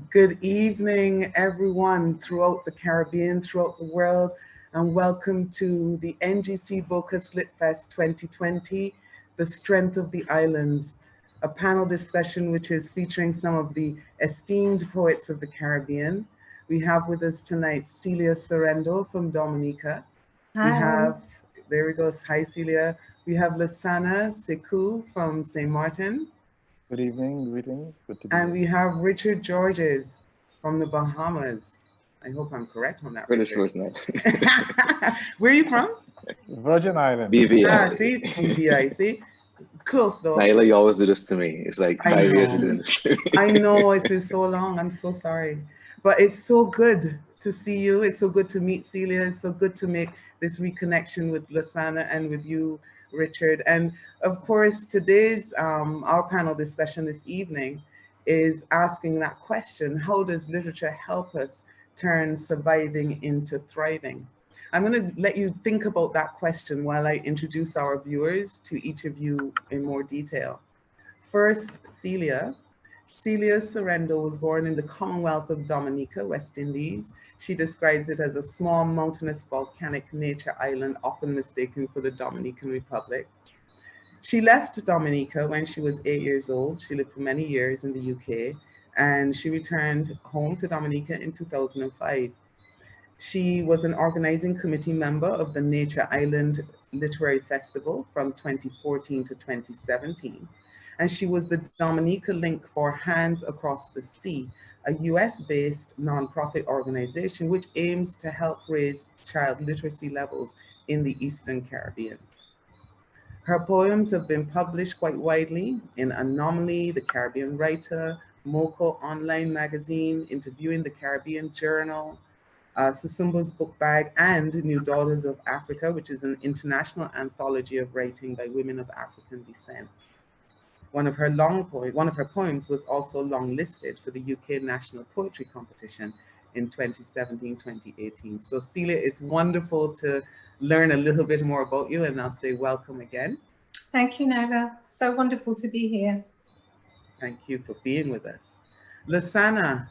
Good evening, everyone throughout the Caribbean, throughout the world, and welcome to the NGC Bocas Lit Fest 2020, The Strength of the Islands, a panel discussion which is featuring some of the esteemed poets of the Caribbean. We have with us tonight Celia Sorhaindo from Dominica. We Hi. have, there we go, hi Celia. We have Lasana Sekou from St. Martin. Good evening, greetings. Good to be And here. we have Richard Georges from the Bahamas. I hope I'm correct on that, British Richard. person. Where are you from? Virgin Islands. Ah, BVI. see, BVI, see? Close though. Naila, you always do this to me. It's like I 5 years you're know. doing this to me. I know it's been so long. I'm so sorry. But it's so good to see you. It's so good to meet Celia. It's so good to make this reconnection with Lasana and with you, Richard. And of course, today's our panel discussion this evening is asking that question: how does literature help us turn surviving into thriving? I'm going to let you think about that question while I introduce our viewers to each of you in more detail. First, Celia. Celia Sorhaindo was born in the Commonwealth of Dominica, West Indies. She describes it as a small mountainous volcanic nature island, often mistaken for the Dominican Republic. She left Dominica when she was 8 years old. She lived for many years in the UK and she returned home to Dominica in 2005. She was an organizing committee member of the Nature Island Literary Festival from 2014 to 2017. And she was the Dominica link for Hands Across the Sea, a US based nonprofit organization which aims to help raise child literacy levels in the Eastern Caribbean. Her poems have been published quite widely in Anomaly, The Caribbean Writer, Moco Online Magazine, Interviewing the Caribbean Journal, Susumba's Book Bag, and New Daughters of Africa, which is an international anthology of writing by women of African descent. One of her poems was also longlisted for the UK National Poetry Competition in 2017-2018. So Celia, it's wonderful to learn a little bit more about you, and I'll say welcome again. Thank you, Naila. So wonderful to be here. Thank you for being with us. Lasana,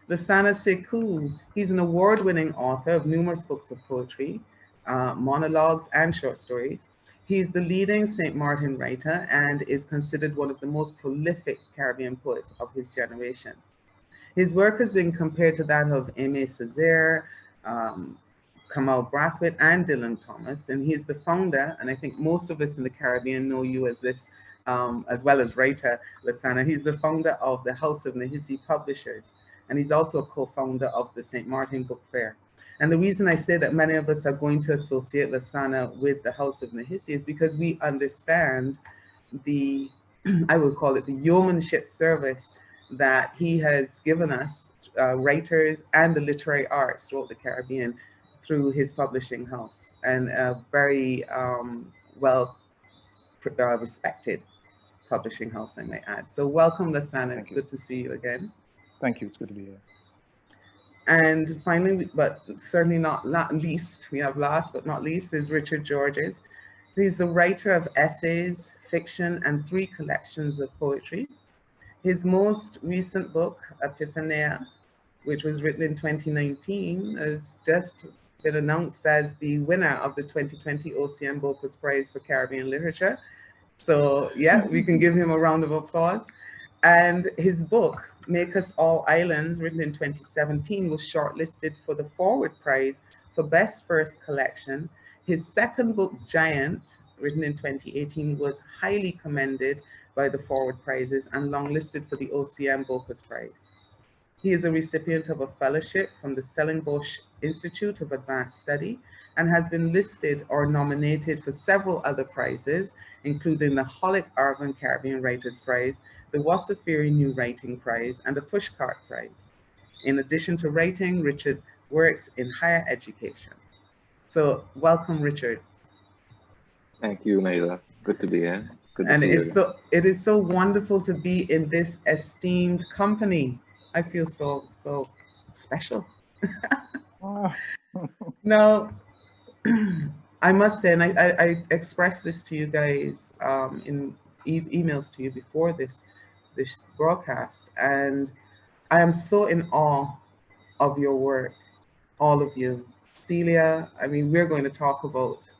Lasana Sekou, he's an award-winning author of numerous books of poetry, monologues, and short stories. He's the leading St. Martin writer and is considered one of the most prolific Caribbean poets of his generation. His work has been compared to that of Aimé Césaire, um, Kamal Brathwaite, and Dylan Thomas. And he's the founder, and I think most of us in the Caribbean know you as this, as well as writer, Lasana. He's the founder of the House of Nahisi Publishers, and he's also a co-founder of the St. Martin Book Fair. And the reason I say that many of us are going to associate Lasana with the House of Nahisi is because we understand the, I would call it the yeomanship service that he has given us, writers and the literary arts throughout the Caribbean through his publishing house, and a very well respected publishing house, I might add. So welcome, Lasana. It's good to see you again. Thank you. It's good to be here. And finally, but certainly not least, we have last but not least, is Richard Georges. He's the writer of essays, fiction, and 3 collections of poetry. His most recent book, Epiphaneia, which was written in 2019, has just been announced as the winner of the 2020 OCM Bocas Prize for Caribbean Literature. So yeah, we can give him a round of applause. And his book, Make Us All Islands, written in 2017, was shortlisted for the Forward Prize for Best First Collection. His second book, Giant, written in 2018, was highly commended by the Forward Prizes and longlisted for the OCM Bocas Prize. He is a recipient of a fellowship from the Stellenbosch Institute of Advanced Study and has been listed or nominated for several other prizes, including the Hollick Arvin Caribbean Writers Prize, the Wasafiri New Writing Prize, and a Pushcart Prize. In addition to writing, Richard works in higher education. So welcome, Richard. Thank you, Naila. Good to be here. Good to And see you again. it is so wonderful to be in this esteemed company. I feel so special. Ah, Now, I must say, and I expressed this to you guys in emails to you before this broadcast, and I am so in awe of your work, all of you. Celia, I mean, we're going to talk about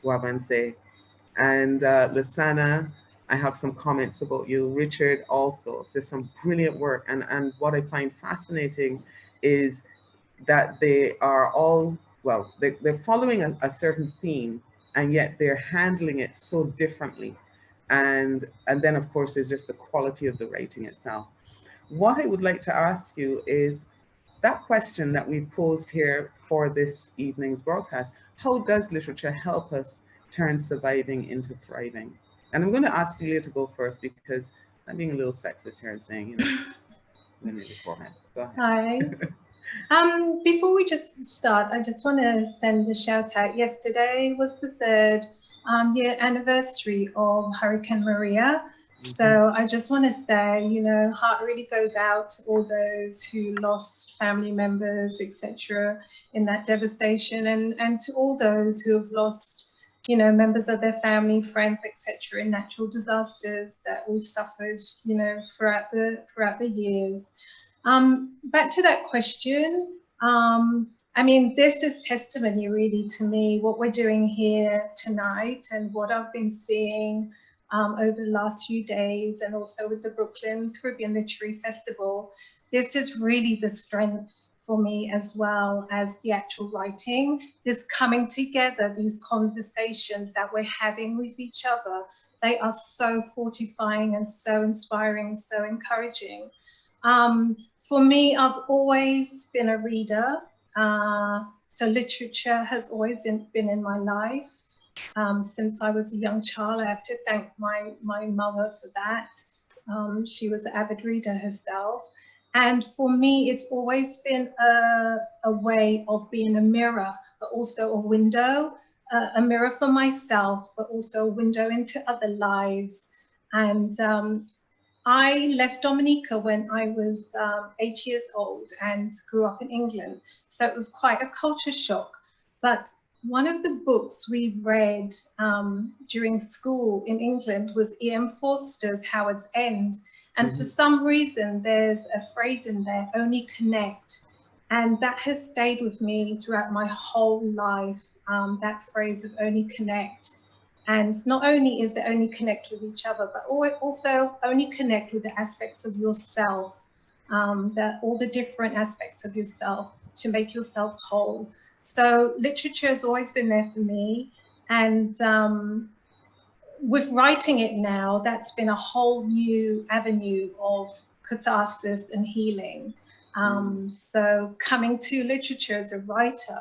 Guabancex, and Lasana, I have some comments about you. Richard also, there's some brilliant work, and what I find fascinating is that they are all, well, they're following a certain theme, and yet they're handling it so differently. And then of course there's just the quality of the writing itself. What I would like to ask you is that question that we've posed here for this evening's broadcast: how does literature help us turn surviving into thriving? And I'm going to ask Celia to go first because I'm being a little sexist here and saying, women beforehand. Go ahead. Hi. Before we just start, I just want to send a shout out. Yesterday was the third year anniversary of Hurricane Maria. So I just want to say, heart really goes out to all those who lost family members, etc., in that devastation, and to all those who have lost, members of their family, friends, etc., in natural disasters that we've suffered, throughout the years. Back to that question. I mean, this is testimony really to me, what we're doing here tonight and what I've been seeing over the last few days, and also with the Brooklyn Caribbean Literary Festival. This is really the strength for me, as well as the actual writing, this coming together, these conversations that we're having with each other. They are so fortifying and so inspiring, so encouraging. For me, I've always been a reader. So literature has always been in my life. Since I was a young child, I have to thank my mother for that. She was an avid reader herself. And for me, it's always been a way of being a mirror, but also a window, a mirror for myself, but also a window into other lives. And I left Dominica when I was 8 years old and grew up in England. So it was quite a culture shock. But one of the books we read during school in England was E.M. Forster's Howard's End. And for some reason, there's a phrase in there, only connect. And that has stayed with me throughout my whole life, that phrase of only connect. And not only is it only connect with each other, but also only connect with the aspects of yourself, all the different aspects of yourself to make yourself whole. So literature has always been there for me. And with writing it now, that's been a whole new avenue of catharsis and healing. So coming to literature as a writer,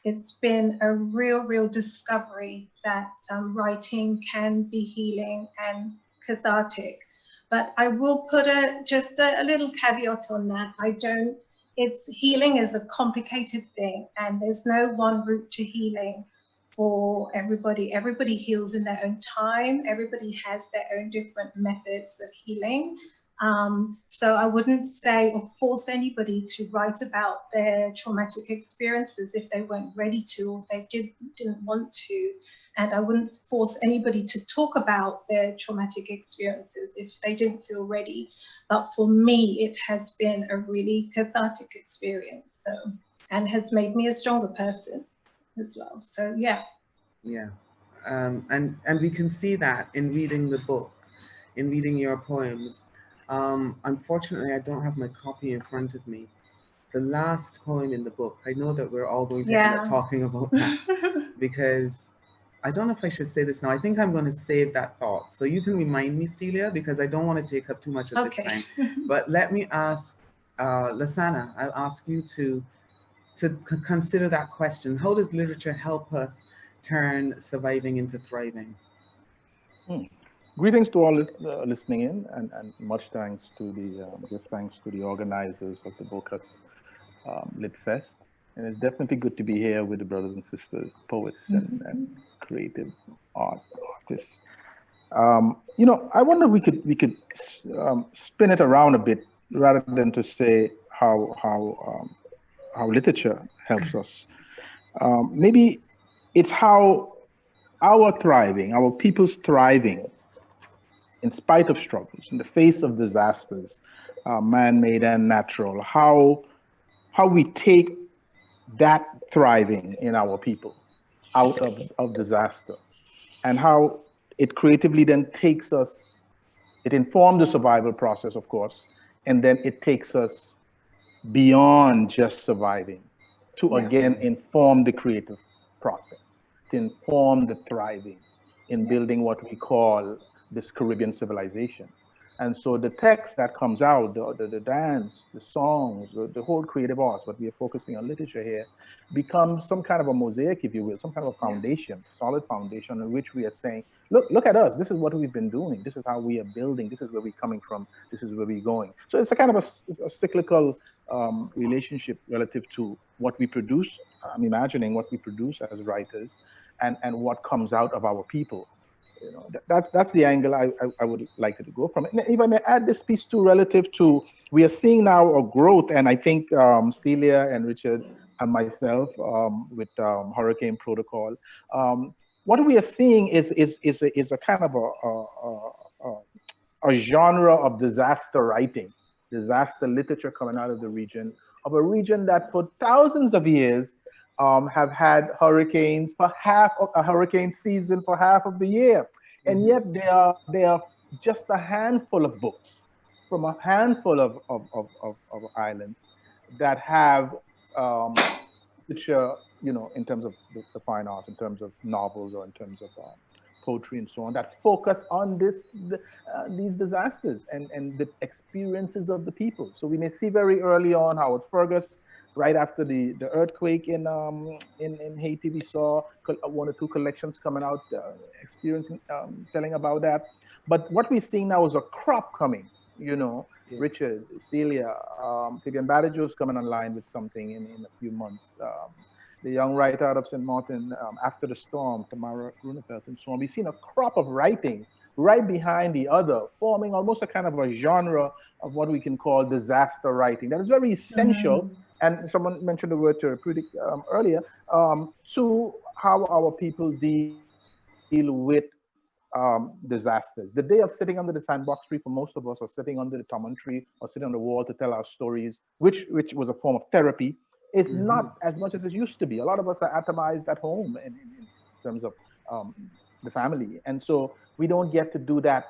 it's been a real discovery that writing can be healing and cathartic. But I will put just a little caveat on that. Healing is a complicated thing, and there's no one route to healing for everybody. Everybody heals in their own time. Everybody has their own different methods of healing. So I wouldn't say or force anybody to write about their traumatic experiences if they weren't ready to, or if they didn't want to. And I wouldn't force anybody to talk about their traumatic experiences if they didn't feel ready. But for me, it has been a really cathartic experience, and has made me a stronger person as well. So yeah. Yeah, and we can see that in reading the book, in reading your poems. Unfortunately, I don't have my copy in front of me. The last poem in the book, I know that we're all going to end up talking about that, because I don't know if I should say this now. I think I'm going to save that thought. So you can remind me, Celia, because I don't want to take up too much of this time. But let me ask Lasana, I'll ask you to consider that question. How does literature help us turn surviving into thriving? Greetings to all listening in, and much thanks to give thanks to the organizers of the Bocas Lit Fest. And it's definitely good to be here with the brothers and sisters, poets and creative artists. I wonder if we could spin it around a bit rather than to say how literature helps us. Maybe it's how our people's thriving, in spite of struggles, in the face of disasters, man-made and natural, how we take that thriving in our people out of disaster, and how it creatively then takes us, it informs the survival process, of course, and then it takes us beyond just surviving to Yeah. again inform the creative process, to inform the thriving in Yeah. building what we call this Caribbean civilization. And so the text that comes out, the dance, the songs, the whole creative arts, but we are focusing on literature here, becomes some kind of a mosaic, if you will, some kind of a Yeah. foundation, solid foundation in which we are saying, look at us. This is what we've been doing. This is how we are building. This is where we're coming from. This is where we're going. So it's a kind of a cyclical relationship relative to what we produce. I'm imagining what we produce as writers, and what comes out of our people. That's the angle I would like to go from. And if I may add this piece too, relative to, we are seeing now a growth, and I think Celia and Richard and myself with Hurricane Protocol, what we are seeing is a kind of a genre of disaster writing, disaster literature coming out of the region, of a region that for thousands of years have had hurricanes for half of a hurricane season for half of the year. And yet there are just a handful of books from a handful of islands that have literature, in terms of the fine arts, in terms of novels, or in terms of poetry and so on, that focus on these disasters and the experiences of the people. So we may see very early on Howard Fergus, right after the earthquake in Haiti, we saw one or two collections coming out, experiencing, telling about that. But what we're seeing now is a crop coming. Yes. Richard, Celia, Fabian Badajo's coming online with something in a few months. The young writer out of St. Martin, After the Storm, Tamara Grunefeld, and so on. We've seen a crop of writing right behind the other, forming almost a kind of a genre of what we can call disaster writing. That is very essential. Mm. And someone mentioned the word therapeutic earlier, to how our people deal with disasters. The day of sitting under the sandbox tree for most of us, or sitting under the tamarind tree, or sitting on the wall to tell our stories, which was a form of therapy, is Mm-hmm. not as much as it used to be. A lot of us are atomized at home in terms of um, the family, and so we don't get to do that,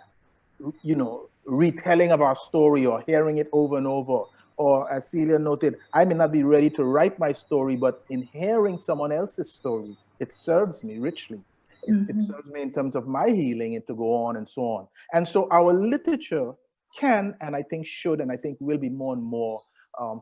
retelling of our story or hearing it over and over. Or as Celia noted, I may not be ready to write my story, but in hearing someone else's story, it serves me richly. It Mhm. serves me in terms of my healing, and to go on and so on. And so our literature can, and I think should, and I think will be more and more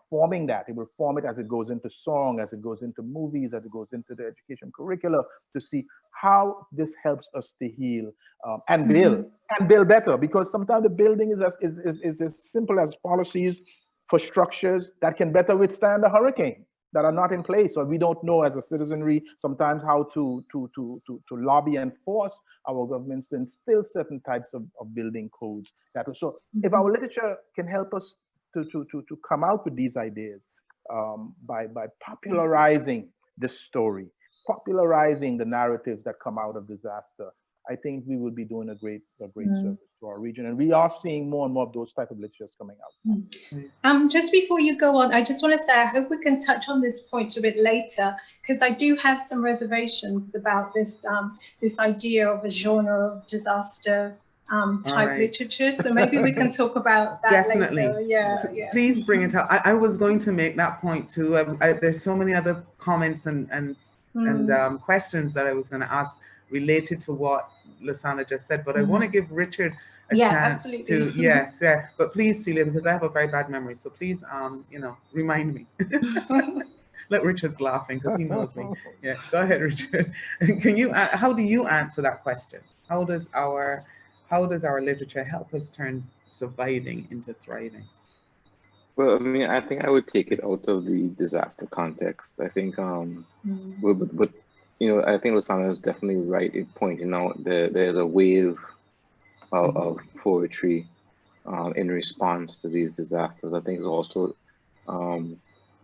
forming that. It will form it as it goes into song, as it goes into movies, as it goes into the education curricula, to see how this helps us to heal, Mhm. and build better. Because sometimes the building is as simple as policies for structures that can better withstand a hurricane, that are not in place, or we don't know as a citizenry sometimes how to lobby and force our governments to instill certain types of building codes. So if Mhm. our literature can help us to come out with these ideas, by popularizing this story, popularizing the narratives that come out of disaster, I think we will be doing a great Mm. service to our region. And we are seeing more and more of those type of literatures coming out now. Just before you go on, I just want to say I hope we can touch on this point a bit later, because I do have some reservations about this idea of a genre of disaster All type right. literature. So maybe we can talk about that Definitely. later. Yeah, yeah. Please bring it up. I was going to make that point too. There's so many other comments and Mm. questions that I was going to ask related to what Lasana just said, but I want to Mhm. give Richard a Yeah, chance absolutely. to, yes, yeah. But please, Celia, because I have a very bad memory, so please, remind me. Let Richard's laughing because he knows me. Yeah, go ahead, Richard. Can you? How do you answer that question? How does our literature help us turn surviving into thriving? Well, I mean, I think I would take it out of the disaster context. I think, Mm. but I think Lasana is definitely right in pointing out there's a wave of poetry in response to these disasters. I think it's also, um,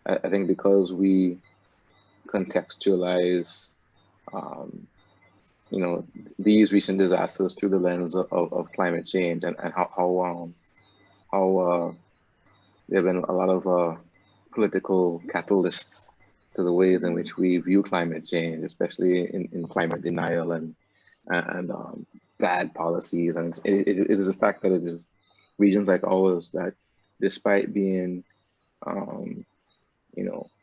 I think because we contextualize, um, these recent disasters through the lens of climate change, and how there have been a lot of political catalysts to the ways in which we view climate change, especially in climate denial and bad policies. And it is a fact that it is regions like ours that, despite being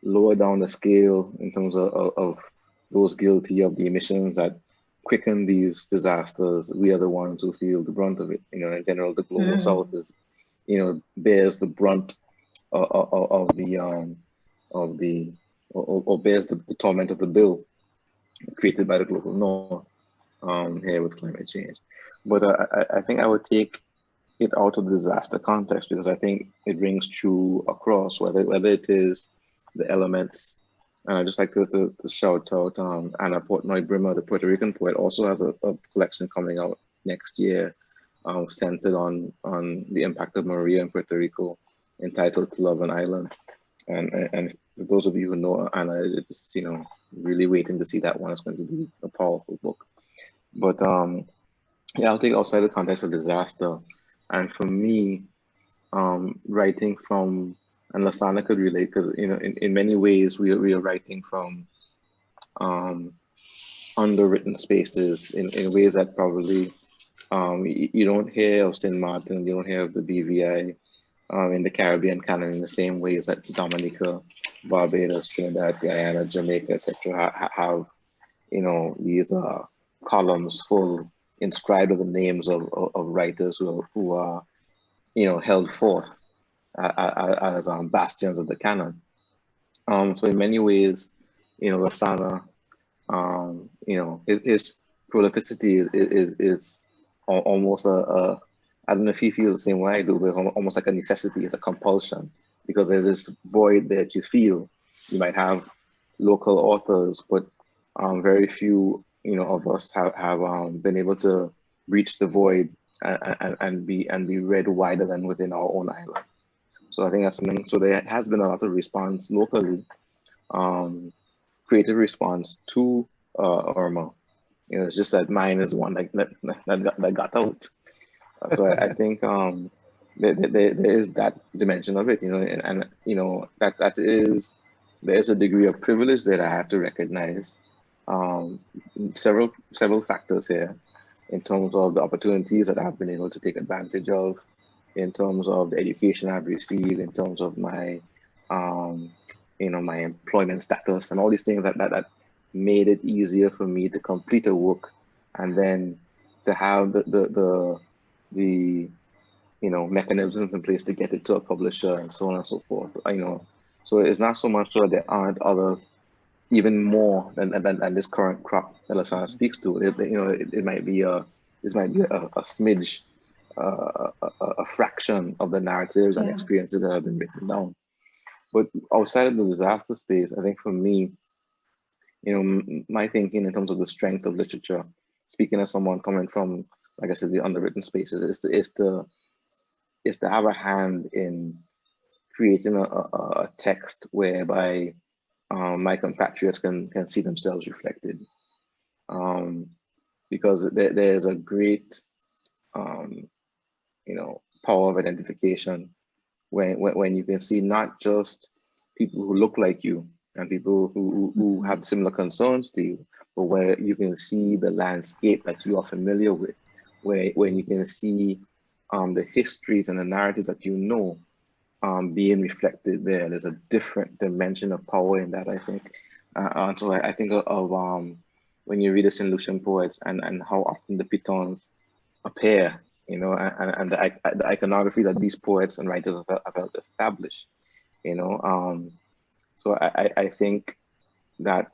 lower down the scale in terms of those guilty of the emissions that quicken these disasters, we are the ones who feel the brunt of it. In general, the global south is, bears the brunt of the or bears the torment of the bill created by the global north here with climate change. But I think I would take it out of the disaster context, because I think it rings true across, whether it is the elements. And I just like to shout out Anna Portnoy Brima, the Puerto Rican poet, also has a collection coming out next year, centered on the impact of Maria in Puerto Rico, entitled "To Love an Island." And for those of you who know Anna, it's really waiting to see that one. It's going to be a powerful book. But yeah, I'll take it outside the context of disaster. And for me, writing from, and Lasana could relate, because in many ways we are writing from underwritten spaces in ways that probably you don't hear of St. Martin, you don't hear of the BVI in the Caribbean canon in the same ways that Dominica, Barbados, Trinidad, Guyana, Jamaica, etc. have these columns full inscribed with the names of writers who are held forth as bastions of the canon. So in many ways, Lasana, his prolificity is almost I don't know if he feels the same way I do, but almost like a necessity, it's a compulsion, because there's this void that you feel. You might have local authors, but very few, of us have been able to breach the void and be read wider than within our own island. So I think that's something. So there has been a lot of response locally, creative response to Irma. It's just that mine is one that got out. So I think there is that dimension of it, and that is, there's a degree of privilege that I have to recognize. Several factors here, in terms of the opportunities that I've been able to take advantage of, in terms of the education I've received, in terms of my my employment status, and all these things that made it easier for me to complete a work, and then to have the mechanisms in place to get it to a publisher, and so on and so forth. So it's not so much that there aren't other, even more than this current crop that Lasana speaks to. It might be a smidge, a fraction of the narratives and experiences that have been written down. But outside of the disaster space, I think for me, my thinking in terms of the strength of literature, speaking as someone coming from, like I said, the underwritten spaces, is to have a hand in creating a text whereby my compatriots can see themselves reflected, because there's a great power of identification when you can see not just people who look like you and people who have similar concerns to you, but where you can see the landscape that you are familiar with, when you can see the histories and the narratives that being reflected there. There's a different dimension of power in that, I think. And so I think of when you read the St. Lucian poets and how often the pitons appear, and the iconography that these poets and writers have helped establish, So I think that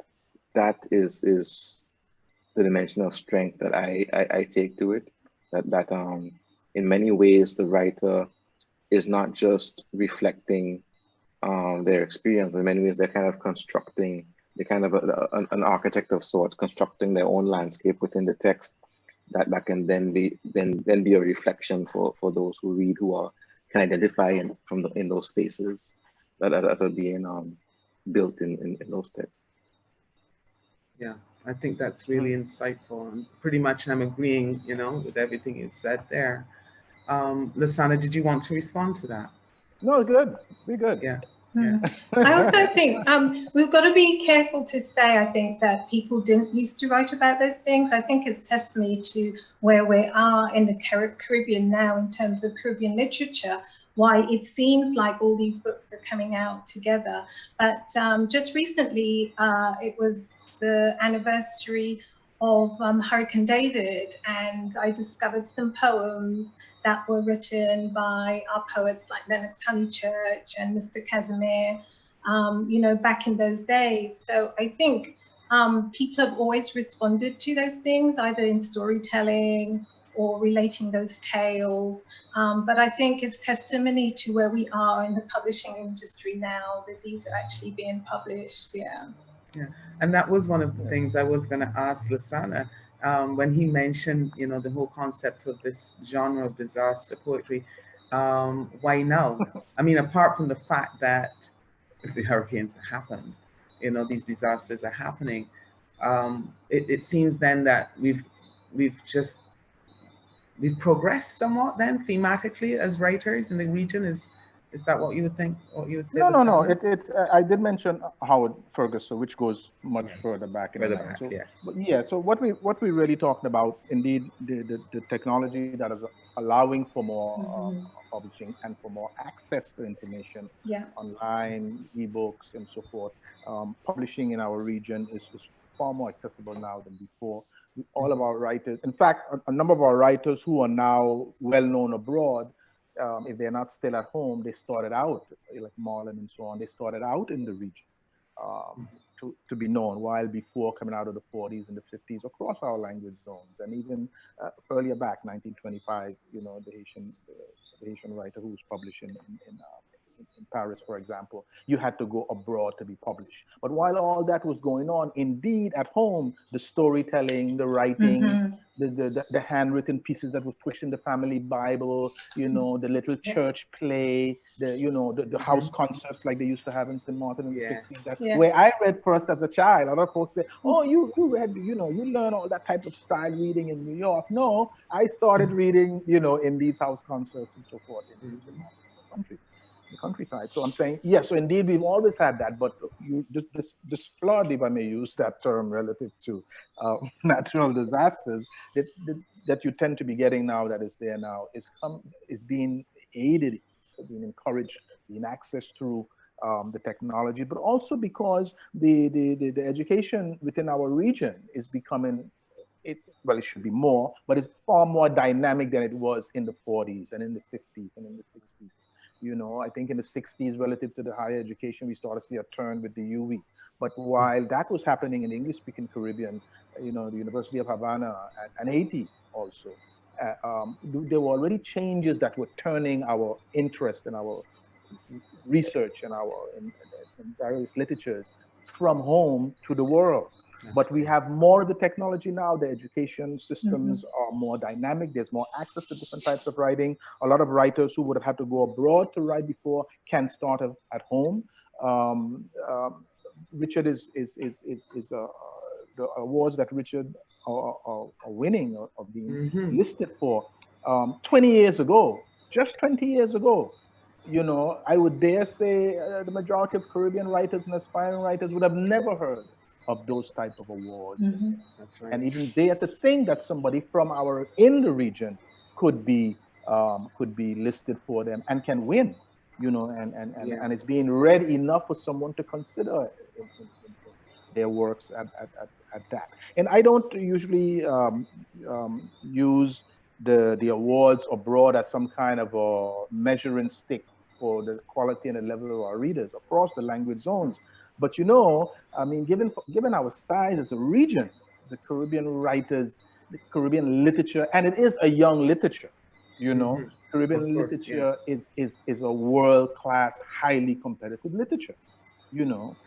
is the dimension of strength that I take to it. That in many ways the writer is not just reflecting their experience. In many ways, they're kind of constructing, they're kind of an architect of sorts, constructing their own landscape within the text that can then be a reflection for those who read, who can identify in those spaces that are being built in those texts. Yeah, I think that's really insightful, and pretty much I'm agreeing, with everything you said there. Lasana, did you want to respond to that? No, good. Be good. Yeah. I also think we've got to be careful to say, I think, that people didn't used to write about those things. I think it's testimony to where we are in the Caribbean now in terms of Caribbean literature, why it seems like all these books are coming out together. But just recently, it was the anniversary of Hurricane David, and I discovered some poems that were written by our poets like Lennox Honeychurch and Mr. Casimir, you know, back in those days. So I think people have always responded to those things, either in storytelling or relating those tales. But I think it's testimony to where we are in the publishing industry now, that these are actually being published. Yeah. Yeah, and that was one of the things I was going to ask Lasana when he mentioned, you know, the whole concept of this genre of disaster poetry. Why now? I mean, apart from the fact that the hurricanes happened, you know, these disasters are happening. It seems then that we've just we've progressed somewhat then thematically as writers in the region. Is that what you would think? What you would say, No, no, no. Lasana? It's. I did mention Howard Ferguson, which goes much Right. further back in the Further line. back, So, yes. but yeah. So what we really talking about, indeed, the technology that is allowing for more publishing and for more access to information Yeah. online, ebooks, and so forth. Publishing in our region is far more accessible now than before. All of our writers, in fact, a number of our writers who are now well known abroad, if they're not still at home, they started out like Marlon and so on. They started out in the region to be known, while before coming out of the 40s and the 50s across our language zones, and even earlier back, 1925. You know, the Haitian writer who was publishing in Paris, for example, you had to go abroad to be published. But while all that was going on, indeed, at home, the storytelling, the writing, the handwritten pieces that was pushed in the family Bible, you know, the little church play, the house concerts like they used to have in St. Martin in the Yes. 60s. That Yeah. where I read first as a child. Other folks say, "Oh, you read, you know, you learn all that type of style reading in New York." No, I started reading, you know, in these house concerts and so forth in St. Martin, in the countryside. So I'm saying, yes, so indeed we've always had that, but this flood, if I may use that term relative to natural disasters, that you tend to be getting now, that is there now, is being aided, being encouraged, being accessed through the technology, but also because the education within our region is becoming, well, it should be more, but it's far more dynamic than it was in the 40s and in the 50s and in the 60s. You know, I think in the 60s, relative to the higher education, we started to see a turn with the UV. But while that was happening in the English-speaking Caribbean, you know, the University of Havana and Haiti also, there were already changes that were turning our interest in our research and in various literatures from home to the world. That's But we great. have more of the technology now. The education systems are more dynamic. There's more access to different types of writing. A lot of writers who would have had to go abroad to write before can start at home. Um, um, Richard the awards that Richard are winning or being listed for 20 years ago, just 20 years ago. You know, I would dare say the majority of Caribbean writers and aspiring writers would have never heard of those type of awards. That's right. And even dare to think that somebody from our in the region could be listed for them and can win. You know, and it's Yes. being read enough for someone to consider in their works at that. And I don't usually use the awards abroad as some kind of a measuring stick for the quality and the level of our readers across the language zones. But you know, I mean, given our size as a region, the Caribbean writers, the Caribbean literature, and it is a young literature. You know, Of Caribbean course, yes. literature is a world class, highly competitive literature. You know,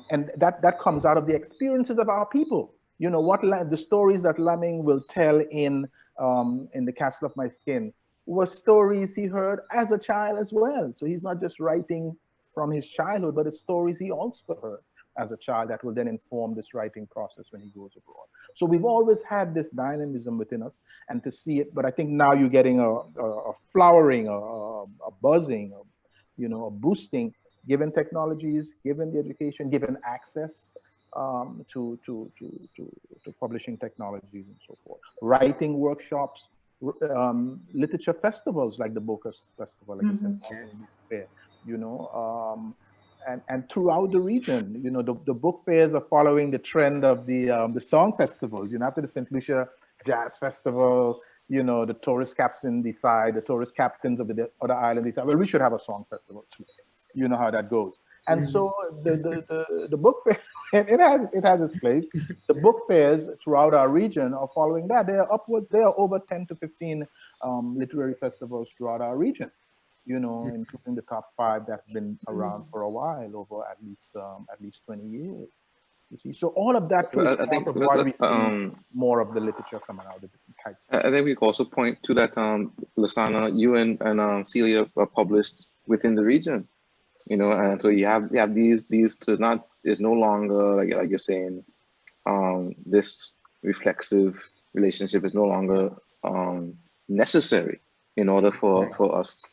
and that comes out of the experiences of our people. You know, the stories that Lamming will tell in the Castle of My Skin were stories he heard as a child as well. So he's not just writing from his childhood, but it's stories he also heard as a child that will then inform this writing process when he goes abroad. So we've always had this dynamism within us, and to see it, but I think now you're getting a flowering, a buzzing, boosting, given technologies, given the education, given access to publishing technologies and so forth. Writing workshops, literature festivals like the Bocas Festival, like the Centennial Book Fair, and throughout the region, the book fairs are following the trend of the song festivals. After the St. Lucia Jazz Festival, the tourist captains decide, the tourist captains of the other island decide, well, we should have a song festival too. You know how that goes. And so the book fair, it has its place. The book fairs throughout our region are following that. They are over 10 to 15 literary festivals throughout our region, including the top 5 that's been around for a while, over at least 20 years. You see, so all of that too is part of why we see more of the literature coming out of different types. I think we can also point to that, Lasana, you and Celia are published within the region, and so you have these to not, is no longer like you're saying, this reflexive relationship is no longer necessary in order for us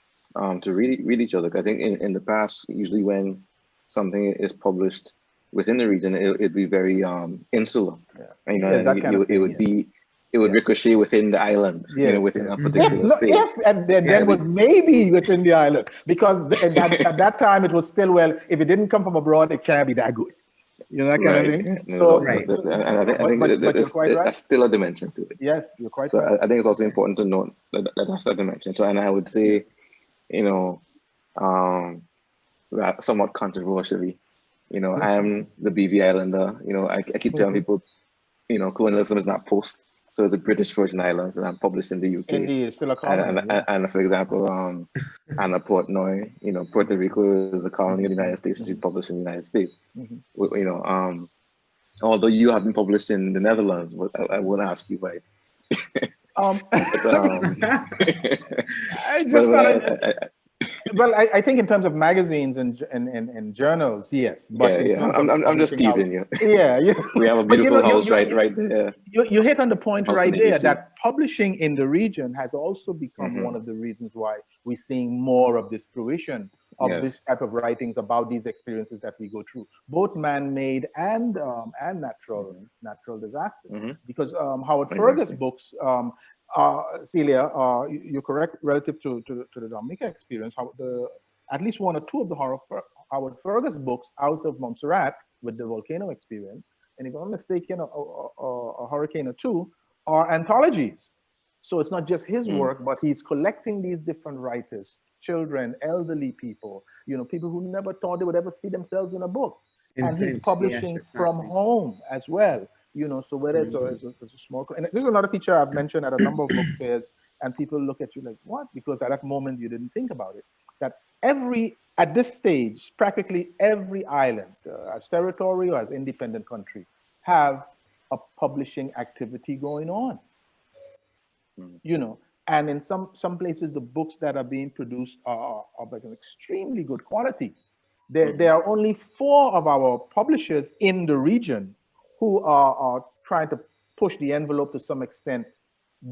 to read each other. I think in the past, usually when something is published within the region, it'd be very insular. It would ricochet within the island, within a particular space. Yes, and then was maybe within the island, because at that time it was still, well, if it didn't come from abroad, it can't be that good. That kind of thing. So, but you're quite right. That's still a dimension to it. Yes, you're quite right. So I think it's also important to note that's a dimension. So, and I would say, somewhat controversially, I am the BV Islander. I keep telling people, colonialism is not post. So it's a British Virgin Islands, and I'm published in the UK. Indeed, still a colony. And for example, Anna Portnoy, Puerto Rico is a colony of the United States, and she's published in the United States. Although you have been published in the Netherlands, but I won't ask you why. Well, I think in terms of magazines and journals, yes. But I'm just teasing you. Yeah. We have a beautiful house right there. You hit on the point right there that publishing in the region has also become one of the reasons why we're seeing more of this fruition of this type of writings about these experiences that we go through, both man-made and natural disasters. Because Howard Fergus books. Celia, you're correct relative to the Dominica experience. At least 1 or 2 of the Howard Fergus books out of Montserrat with the volcano experience, and if I'm not mistaken, a hurricane or 2, are anthologies. So it's not just his work, but he's collecting these different writers, children, elderly people, people who never thought they would ever see themselves in a book. And he's publishing from home as well. So whether it's a small, and this is another feature I've mentioned at a number of book fairs, and people look at you like, what? Because at that moment you didn't think about it. That at this stage, practically every island, as territory or as independent country, have a publishing activity going on. And in some places, the books that are being produced are of an extremely good quality. There are only 4 of our publishers in the region who are trying to push the envelope to some extent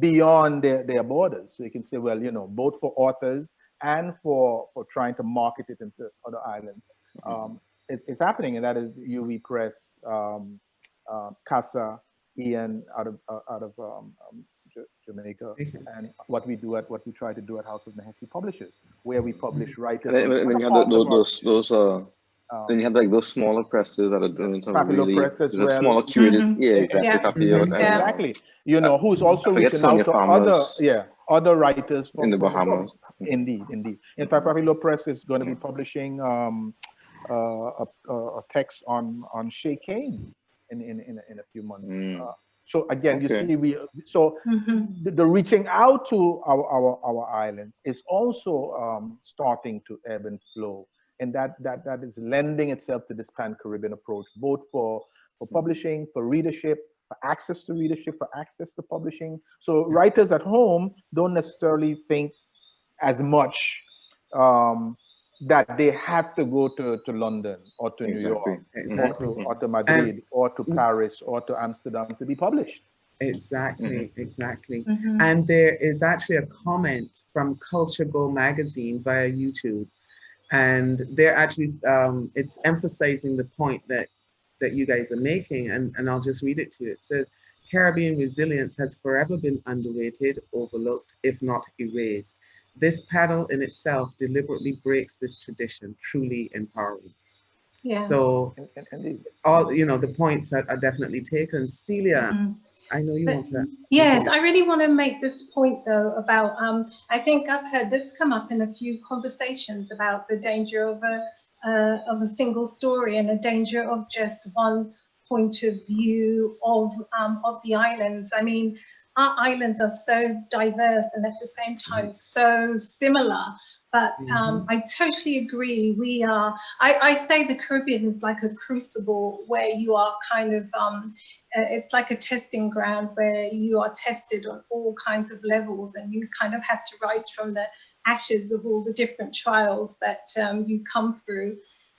beyond their borders. So you can say, well, both for authors and for trying to market it into other islands. It's happening, and that is UV Press, Casa, Ian out of Jamaica, and what we try to do at House of Mahesi Publishers, where we publish writers. And then you have then you have like those smaller presses that are doing some really smaller curators. Exactly. Who's also reaching out to other writers in the Bahamas. Indeed. In fact, Papilo Press is going to be publishing a text on Shay Kane in a few months. So again, you see, the reaching out to our islands is also starting to ebb and flow. And that is lending itself to this pan-Caribbean approach, both for publishing, for readership, for access to readership, for access to publishing. So writers at home don't necessarily think as much that they have to go to London or to New York or to Madrid or to Paris or to Amsterdam to be published. Exactly. And there is actually a comment from Culture Go magazine via YouTube and they're actually it's emphasizing the point that you guys are making, and I'll just read it to you. It says, Caribbean resilience has forever been underrated, overlooked, if not erased. This panel in itself deliberately breaks this tradition, truly empowering. Yeah. So Indeed. all, the points are definitely taken. Celia, I know you want to. Yes, I really want to make this point though about, I think I've heard this come up in a few conversations about the danger of a single story and a danger of just one point of view of the islands. I mean, our islands are so diverse and at the same time so similar. But I totally agree. We are, I say the Caribbean is like a crucible where you are kind of, it's like a testing ground where you are tested on all kinds of levels, and you kind of have to rise from the ashes of all the different trials that you come through.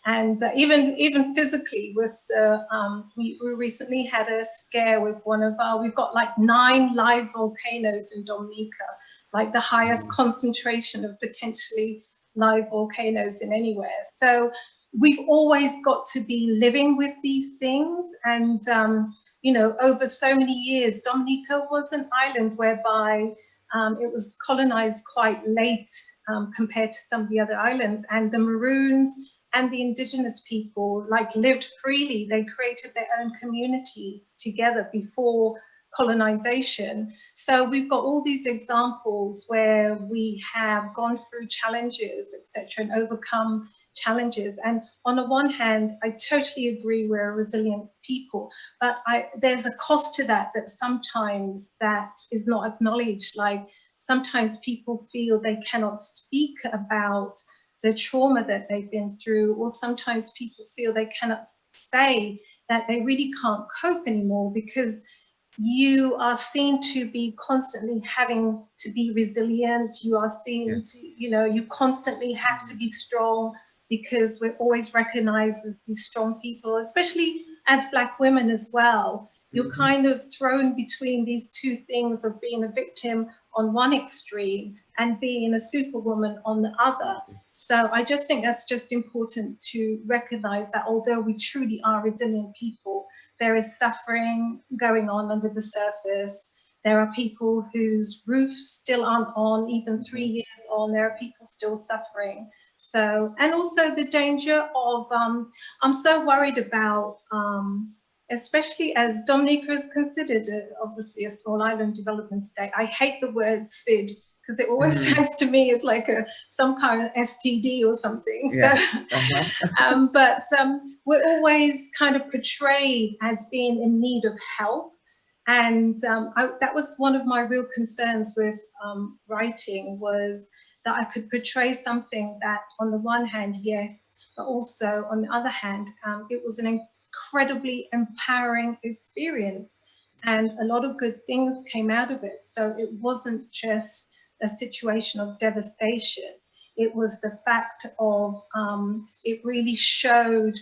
And even physically with the, we recently had a scare with one of our, we've got like 9 live volcanoes in Dominica, like the highest concentration of potentially live volcanoes in anywhere. So we've always got to be living with these things. And, you know, over so many years, Dominica was an island whereby it was colonized quite late compared to some of the other islands, and the Maroons and the indigenous people like lived freely. They created their own communities together before colonization. So we've got all these examples where we have gone through challenges, etc., and overcome challenges. And on the one hand, I totally agree we're a resilient people, but there's a cost to that sometimes that is not acknowledged. Like sometimes people feel they cannot speak about the trauma that they've been through, or sometimes people feel they cannot say that they really can't cope anymore because you are seen to be constantly having to be resilient. You are seen to, you know, you constantly have to be strong because we're always recognized as these strong people, especially as Black women as well. You're kind of thrown between these two things of being a victim on one extreme and being a superwoman on the other. So I just think that's just important to recognize that although we truly are resilient people, there is suffering going on under the surface. There are people whose roofs still aren't on, even 3 years on, there are people still suffering. So, and also the danger of, I'm so worried about, especially as Dominica is considered obviously a small island development state. I hate the word SID because it always sounds to me it's like some kind of STD or something. Yeah. So, but we're always kind of portrayed as being in need of help. And that was one of my real concerns with writing, was that I could portray something that on the one hand, yes, but also on the other hand, it was an incredibly empowering experience and a lot of good things came out of it. So it wasn't just a situation of devastation. It was the fact of, it really showed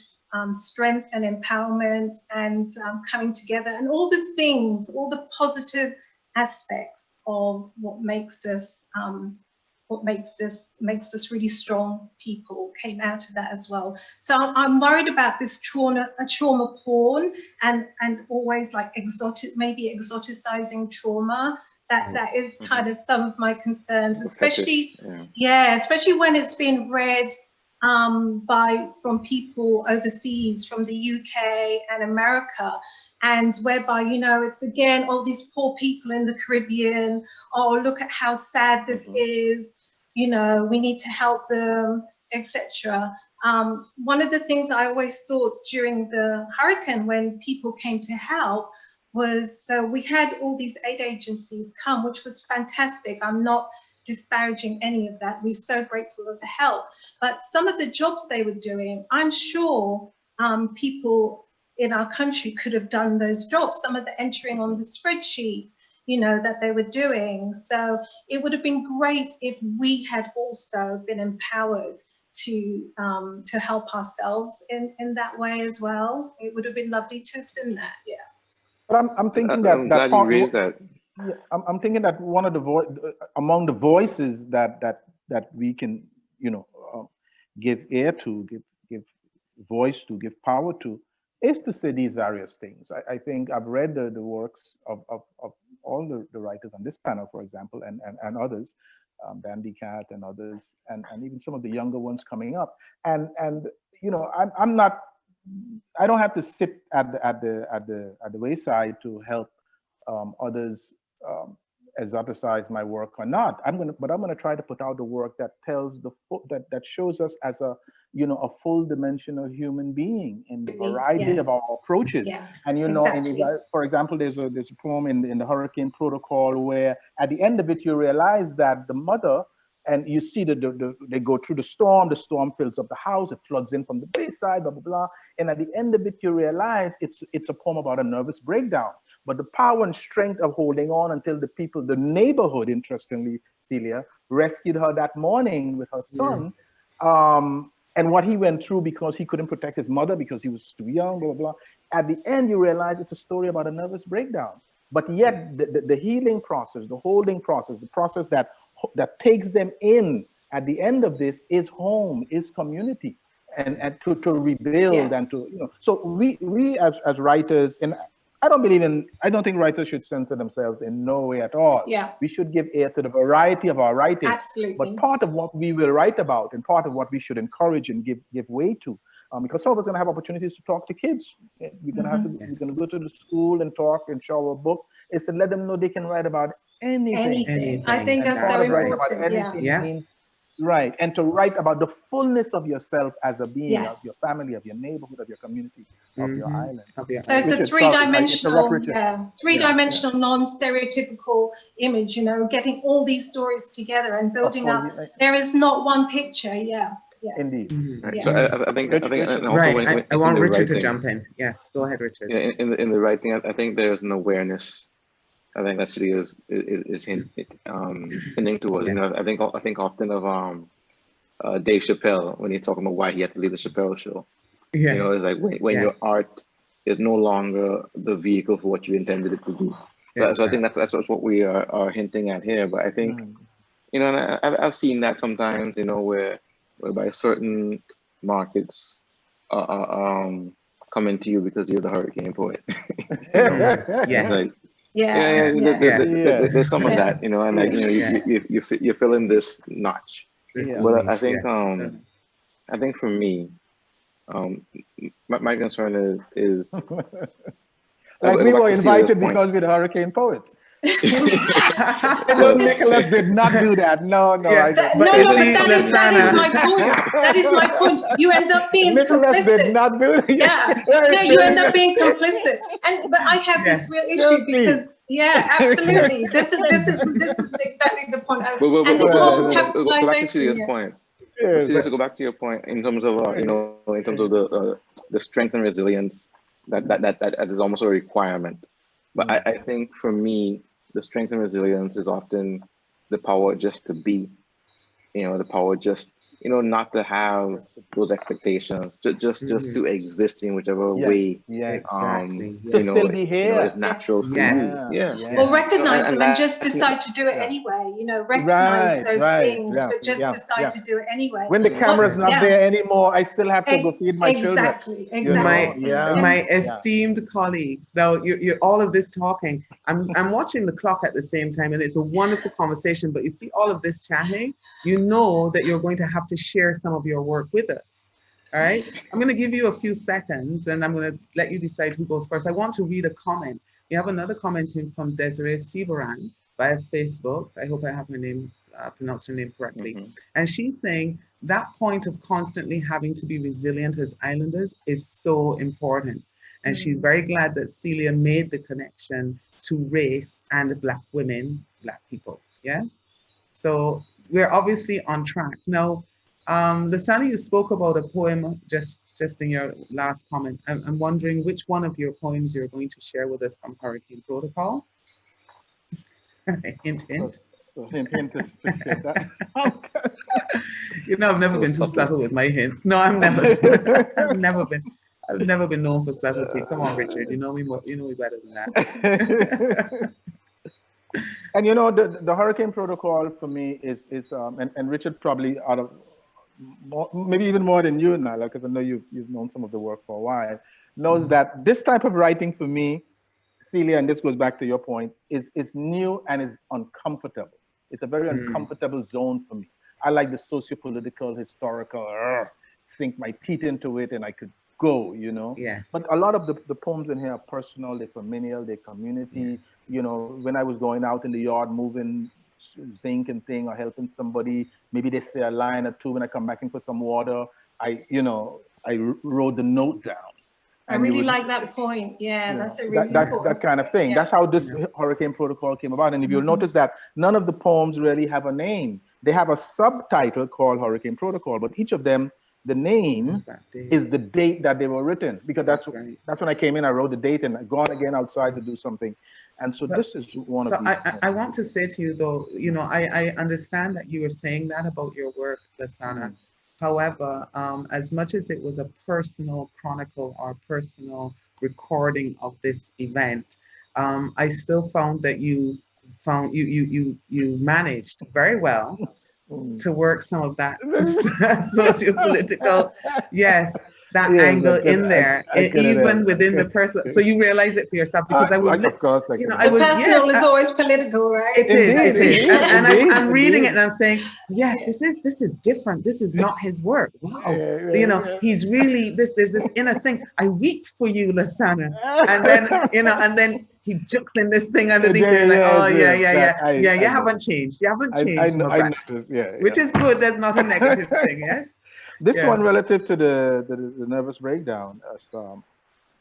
strength and empowerment and coming together and all the things, all the positive aspects of what makes us really strong people came out of that as well. So I'm worried about this trauma porn and always like maybe exoticizing trauma. That is kind of some of my concerns, especially especially when it's been read from people overseas, from the UK and America, and whereby, you know, it's again all these poor people in the Caribbean. Oh, look at how sad this is. You know, we need to help them, etc. One of the things I always thought during the hurricane when people came to help was, so we had all these aid agencies come, which was fantastic. I'm not disparaging any of that. We're so grateful of the help. But some of the jobs they were doing, I'm sure people in our country could have done those jobs. Some of the entering on the spreadsheet, you know, that they were doing. So it would have been great if we had also been empowered to help ourselves in that way as well. It would have been lovely to have seen that, yeah. But I'm thinking that I'm glad you raised that. Yeah, I'm thinking that one of the among the voices that we can, you know, give ear to, give voice to, give power to, is to say these various things. I think I've read the works of all the writers on this panel, for example, and others, Dandy Cat and others, and even some of the younger ones coming up. And you know, I'm not, I don't have to sit at the wayside to help others exoticize my work or not. But I'm gonna try to put out the work that tells that shows us as a, you know, a full dimensional human being in the variety of our Yes. approaches. Yeah. And you know, Exactly. for example, there's a poem in the Hurricane Protocol where at the end of it you realize that the mother, and you see they go through the storm fills up the house, it floods in from the bayside, blah blah blah. And at the end of it, you realize it's a poem about a nervous breakdown. But the power and strength of holding on until the neighborhood, interestingly, Celia, rescued her that morning with her son. And what he went through because he couldn't protect his mother because he was too young, blah, blah, blah. At the end, you realize it's a story about a nervous breakdown. But yet the healing process, the holding process, the process that takes them in at the end of this is home, is community, and to rebuild and to, you know. So we as writers, and I don't think writers should censor themselves in no way at all. Yeah. We should give ear to the variety of our writing. Absolutely. But part of what we will write about and part of what we should encourage and give way to, because some of us are going to have opportunities to talk to kids. We're going to we're going to go to the school and talk and show a book. Is to let them know they can write about anything. I think that's so important. Means, right, and to write about the fullness of yourself as a being, of your family, of your neighborhood, of your community, of your island. So it's a three-dimensional, non-stereotypical image, you know, getting all these stories together and building up. There is not one picture. Yeah. Indeed. Right. So I think and also right. I want Richard to jump in. Yes, go ahead, Richard. In the writing, I think there's an awareness. I think that Celia is hinting towards. You know, I think often of Dave Chappelle when he's talking about why he had to leave the Chappelle show. You know, it's like when your art is no longer the vehicle for what you intended it to be. So I think that's what we are hinting at here. But I think, you know, and I've seen that sometimes, you know, whereby certain markets come into you because you're the hurricane poet. You know? Yes. There's some of that, you know, and like, you know, you fill in this notch. But I think for me, my concern is like we were invited because we're the hurricane poets. Nicholas did not do that. No. But that is my point. That is my point. You end up being Nicholas complicit. Did not do it. You end up being complicit. But I have this real issue because absolutely. This is exactly the point. And this whole capitalization. Back to Celia's point. Celia, to go back to your point in terms of you know, in terms of the strength and resilience that is almost a requirement. But I think for me, the strength and resilience is often the power just to be, you know, the power just, you know, not to have those expectations, just to exist in whichever way, exactly. To still be here, you know, is natural for you. Or recognize them and just decide to do it anyway. You know, recognize those things, but just decide to do it anyway. When the camera's not there anymore, I still have to go feed my children. Exactly. My esteemed colleagues. Now, you're all of this talking. I'm watching the clock at the same time, and it's a wonderful conversation. But you see all of this chatting, you know that you're going to have to share some of your work with us. All right. I'm going to give you a few seconds, and I'm going to let you decide who goes first. I want to read a comment. We have another comment in from Desiree Sibaran via Facebook. I hope I have her name pronounced her name correctly. And she's saying that point of constantly having to be resilient as islanders is so important. And she's very glad that Celia made the connection to race and Black women, Black people. Yes. So we're obviously on track. Now, Lasana, you spoke about a poem just in your last comment. I'm wondering which one of your poems you're going to share with us from Hurricane Protocol. Hint, hint. You know, I've never been too subtle with my hints. No, I've never been known for subtlety. Come on, Richard. You know me more. You know me better than that. And you know, the Hurricane Protocol for me is and Richard probably out of maybe even more than you, Naila, because I know you've known some of the work for a while, knows that this type of writing for me, Celia, and this goes back to your point, is new and is uncomfortable. It's a very uncomfortable zone for me. I like the socio-political, historical, sink my teeth into it and I could go, you know. Yes. But a lot of the poems in here are personal, they're familial, they're community. You know, when I was going out in the yard moving zinc and thing or helping somebody, maybe they say a line or two when I come back in for some water, I wrote the note down. I really like that point. Yeah, that's a really important. That kind of thing. Yeah. That's how this Hurricane Protocol came about. And if you'll notice that none of the poems really have a name. They have a subtitle called Hurricane Protocol, but each of them, the name is the date that they were written. Because that's when I came in, I wrote the date and I gone again outside to do something. And so this is one of these. I want to say to you though, you know, I understand that you were saying that about your work, Lasana. However, as much as it was a personal chronicle or personal recording of this event, I still found that you managed very well to work some of that socio-political, yes, that angle in there, even within the personal. So you realize it for yourself, because I was, of course, the personal is always political, right? It is. And I'm reading it and I'm saying, yes, this is different. This is not his work. Wow, you know, he's really there's this inner thing. I weep for you, Lasana, and then and then he jukes in this thing underneath it, like, oh yeah. You haven't changed. You haven't changed. I noticed, which is good. That's not a negative thing, yes. This one relative to the nervous breakdown.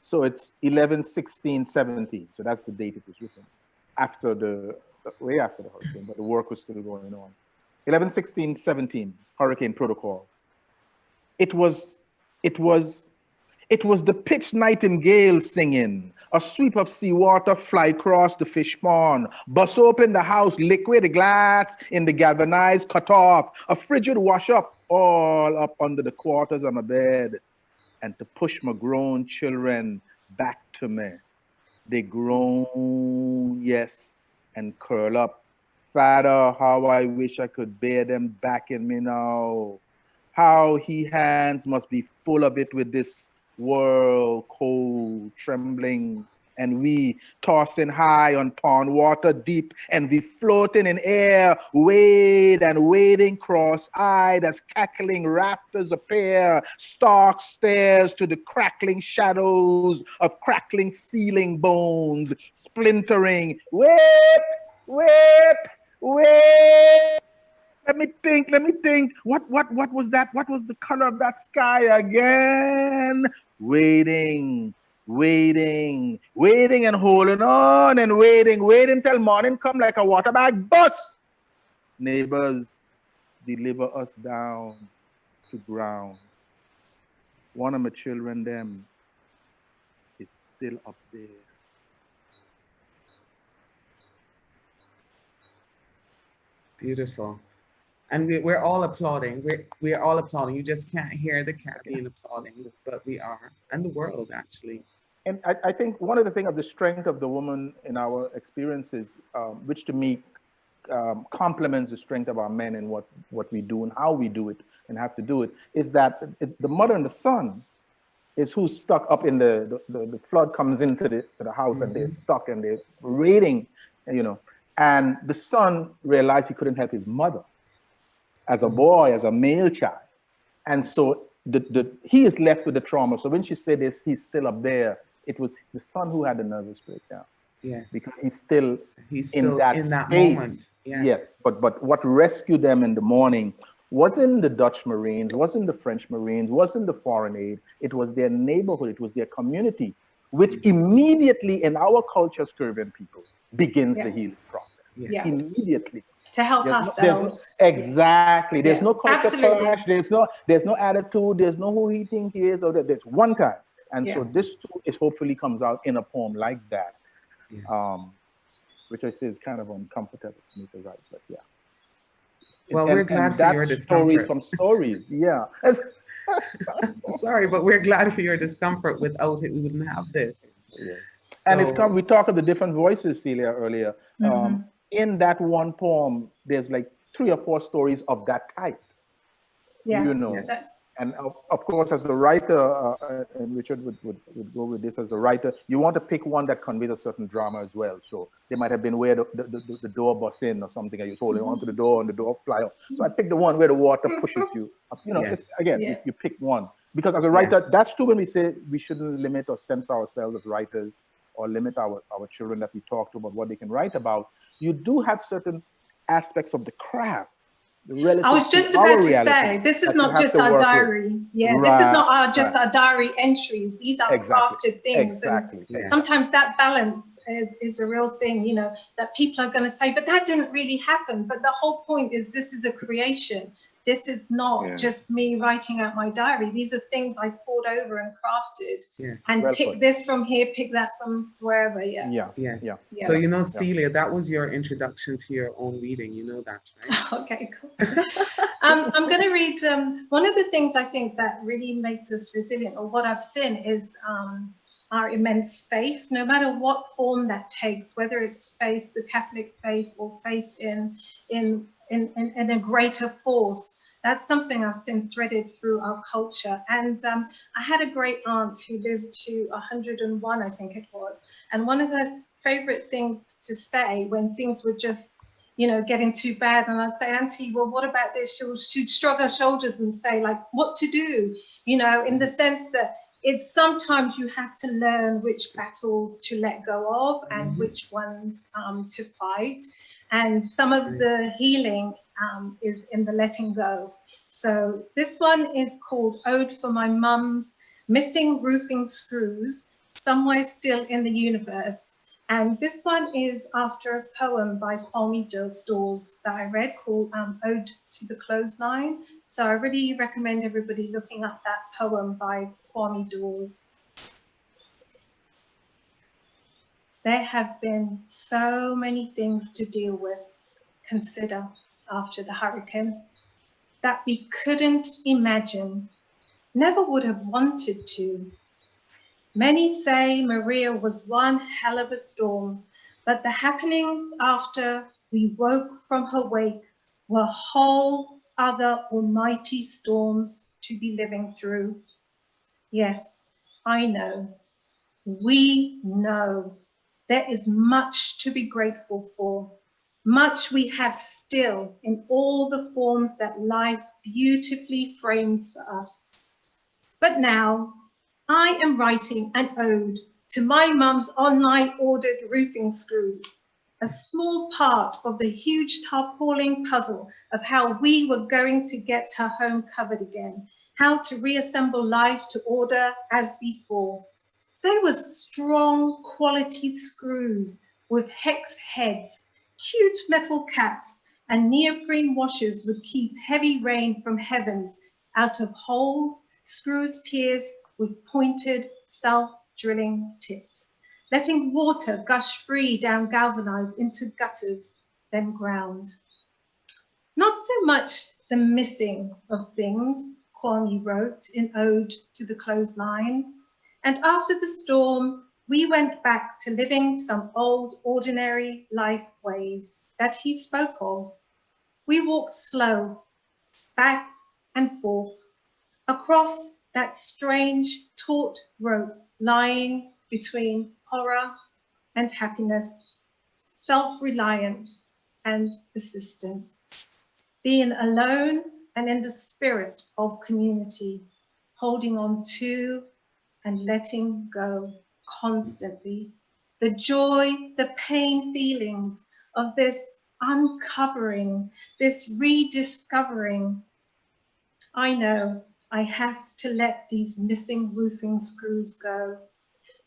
So it's 11/16/17. So that's the date it was written. Way after the hurricane, but the work was still going on. 11/16/17, Hurricane Protocol. It was the pitch nightingale singing. A sweep of seawater fly across the fish pond. Bust open the house, liquid glass in the galvanized cut off. A frigid wash up all up under the quarters of my bed. And to push my grown children back to me. They groan, yes, and curl up. Father, how I wish I could bear them back in me now. How he hands must be full of it with this world cold, trembling, and we tossing high on pond water deep, and we floating in air, wade and wading cross-eyed as cackling raptors appear, stark stares to the crackling shadows of crackling ceiling bones, splintering, whip. Let me think. What was that? What was the color of that sky again? Waiting and holding on and waiting till morning come like a water bag bust. Neighbors, deliver us down to ground. One of my children, them, is still up there. Beautiful. And we're all applauding. We're all applauding. You just can't hear the Caribbean applauding, but we are, and the world actually. And I think one of the things of the strength of the woman in our experiences, which to me complements the strength of our men in what we do and how we do it and have to do it, is that the mother and the son is who's stuck up in the flood comes into the house and they're stuck and they're waiting, you know. And the son realized he couldn't help his mother as a boy, as a male child. And so he is left with the trauma. So when she said this, he's still up there, it was the son who had the nervous breakdown. Yes. Because he's still in that moment. Yes. But what rescued them in the morning wasn't the Dutch Marines, wasn't the French Marines, wasn't the foreign aid. It was their neighborhood, it was their community, which immediately in our culture, Caribbean people, begins the healing process. Yeah. Immediately. To help ourselves. Exactly. There's no culture clash. There's no attitude. There's no who he think he is. Or there's one time. And so this too is hopefully comes out in a poem like that, which I say is kind of uncomfortable for me to write. But yeah. Well, we're glad for your discomfort. Stories from stories. Yeah. Sorry, but we're glad for your discomfort. Without it, we wouldn't have this. Yeah. And we talked of the different voices, Celia, earlier. In that one poem, there's like 3 or 4 stories of that type. Yeah, you know. Yes. that's And of course, as the writer, and Richard would go with this, as the writer, you want to pick one that conveys a certain drama as well. So they might have been where the door busts in or something, and you're holding onto the door and the door fly up. So I picked the one where the water pushes you. You know, Yes. it's, again, Yeah. you pick one. Because as a writer, that's true when we say we shouldn't limit or censor ourselves as writers or limit our children that we talk to about what they can write about. You do have certain aspects of the craft relative I was just to about our to reality say, this is that you not have just to our work with. diary. Yeah, this is Right, not just right. our diary entries. These are Exactly. crafted things. Exactly. And sometimes that balance is a real thing, you know, that people are going to say, but that didn't really happen. But the whole point is this is a creation. This is not just me writing out my diary. These are things I poured over and crafted and Well pick put. this from here, pick that from wherever. Yeah. So, you know, Celia, that was your introduction to your own reading. You know that, right? Okay, cool. I'm going to read one of the things I think that really makes us resilient, or what I've seen, is our immense faith, no matter what form that takes, whether it's faith, the Catholic faith, or faith in a greater force. That's something I've seen threaded through our culture. And I had a great aunt who lived to 101, I think it was. And one of her favorite things to say when things were just, you know, getting too bad, and I'd say, Auntie, well, what about this? She'd shrug her shoulders and say, like, what to do? You know, in the sense that it's sometimes you have to learn which battles to let go of and which ones to fight. And some of the healing is in the letting go. So this one is called Ode for My Mum's Missing Roofing Screws, Somewhere Still in the Universe. And this one is after a poem by Kwame Dawes that I read called Ode to the Clothesline. So I really recommend everybody looking up that poem by Kwame Dawes. There have been so many things to deal with, consider after the hurricane, that we couldn't imagine, never would have wanted to. Many say Maria was one hell of a storm, but the happenings after we woke from her wake were whole other almighty storms to be living through. Yes, I know. We know there is much to be grateful for, much we have still in all the forms that life beautifully frames for us. But now I am writing an ode to my mum's online ordered roofing screws, a small part of the huge tarpaulin puzzle of how we were going to get her home covered again, how to reassemble life to order as before. They were strong quality screws with hex heads, cute metal caps, and neoprene washers would keep heavy rain from heavens out of holes screws pierced with pointed self-drilling tips, letting water gush free down galvanized into gutters, then ground. Not so much the missing of things, Kwame wrote in Ode to the Clothesline. And after the storm, we went back to living some old, ordinary life ways that he spoke of. We walked slow, back and forth, across that strange taut rope lying between horror and happiness, self-reliance and persistence, being alone and in the spirit of community, holding on to and letting go constantly. The joy, the pain feelings of this uncovering, this rediscovering. I know I have to let these missing roofing screws go.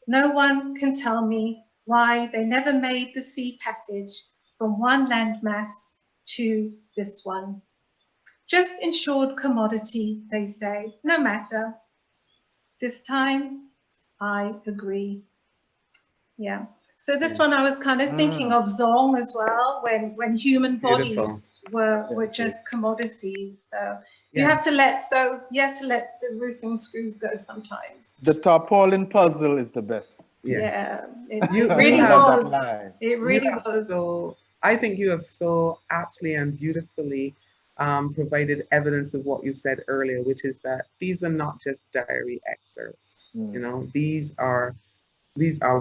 No one can tell me why they never made the sea passage from one landmass to this one. Just insured commodity, they say, no matter. This time, I agree. Yeah. So this one I was kind of thinking of Zong as well, when human bodies were just commodities. So you have to let the roofing screws go sometimes. The tarpaulin puzzle is the best. Yeah, it You really have was. that line. It really was. So I think you have so aptly and beautifully provided evidence of what you said earlier, which is that these are not just diary excerpts. You know, these are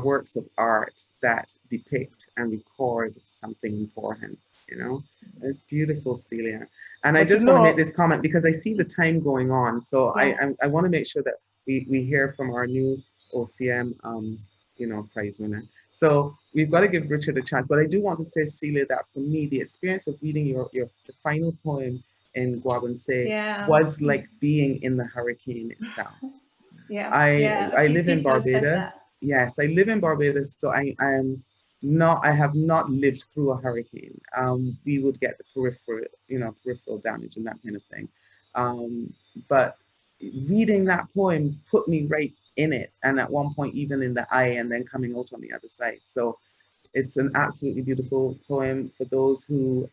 works of art that depict and record something important, you know. It's beautiful, Celia. And I But you just want to make know, this comment because I see the time going on. So Yes. I want to make sure that we hear from our new OCM, you know, prize winner. So we've got to give Richard a chance. But I do want to say, Celia, that for me, the experience of reading your the final poem in Guabancex Yeah. was like being in the hurricane itself. Yeah. I Yeah. A I few live in people have said Barbados. that. Yes, I live in Barbados, so I have not lived through a hurricane. We would get the peripheral damage and that kind of thing. But reading that poem put me right in it, and at one point even in the eye, and then coming out on the other side. So it's an absolutely beautiful poem for those who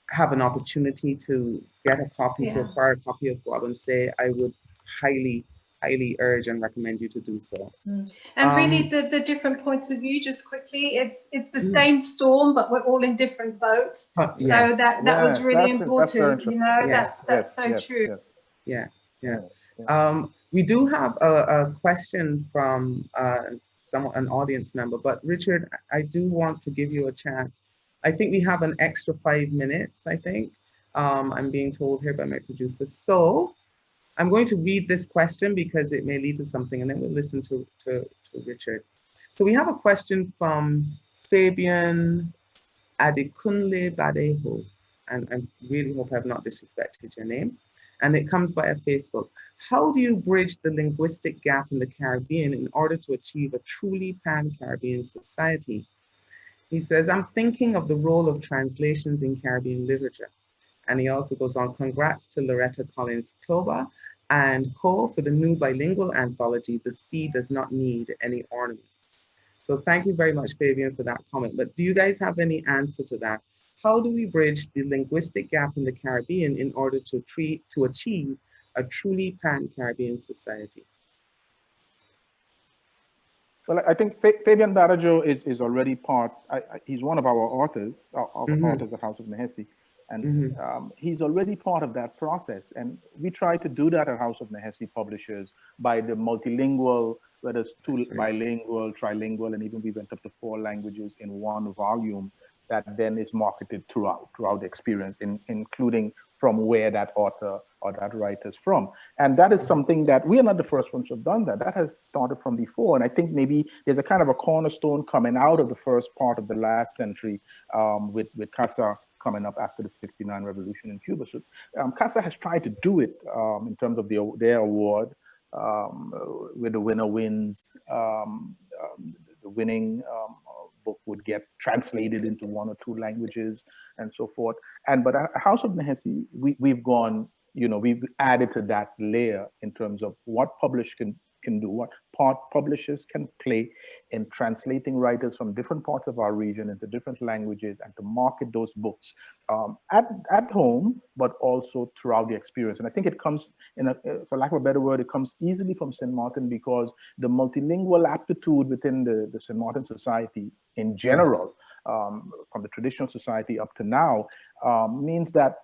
have an opportunity to get a copy, to Yeah. acquire a copy of Guabancex. I would highly, highly urge and recommend you to do so. And really, the different points of view, just quickly, it's the Mm, same storm, but we're all in different boats. So yes, that was yeah, really that's very important. You interesting. know, yes, that's so true. yeah, yeah. Yes, yes. We do have a question from an audience member, but Richard, I do want to give you a chance. I think we have an extra 5 minutes, I think. I'm being told here by my producer. So I'm going to read this question because it may lead to something, and then we'll listen to Richard. So we have a question from Fabian Adekunle Badejo, and I really hope I've not disrespected your name. And it comes via Facebook. How do you bridge the linguistic gap in the Caribbean in order to achieve a truly pan-Caribbean society? He says, I'm thinking of the role of translations in Caribbean literature. And he also goes on, congrats to Loretta Collins Kloba and co for the new bilingual anthology, The Sea Does Not Need Any Ornament. So thank you very much, Fabian, for that comment. But do you guys have any answer to that? How do we bridge the linguistic gap in the Caribbean in order to achieve a truly pan-Caribbean society? Well, I think Fabian Barajo is already part. He's one of our authors, Mm-hmm, authors at House of Nehesi, and mm-hmm. he's already part of that process. And we try to do that at House of Nehesi Publishers by the multilingual, whether it's two That's right. bilingual, trilingual, and even we went up to 4 languages in one volume that then is marketed throughout the experience, including from where that author or that writer is from. And that is something that we are not the first ones to have done that. That has started from before. And I think maybe there's a kind of a cornerstone coming out of the first part of the last century with Casa coming up after the 59 revolution in Cuba. So Casa has tried to do it in terms of their award, where the winner wins, the winning book would get translated into 1 or 2 languages and so forth. But at House of Nehesi, we've gone, we've added to that layer in terms of what publishers can do, what part publishers can play in translating writers from different parts of our region into different languages and to market those books at home, but also throughout the experience. And I think it comes, for lack of a better word, it comes easily from St. Martin because the multilingual aptitude within the St. Martin Society in Yes. general, from the traditional society up to now, means that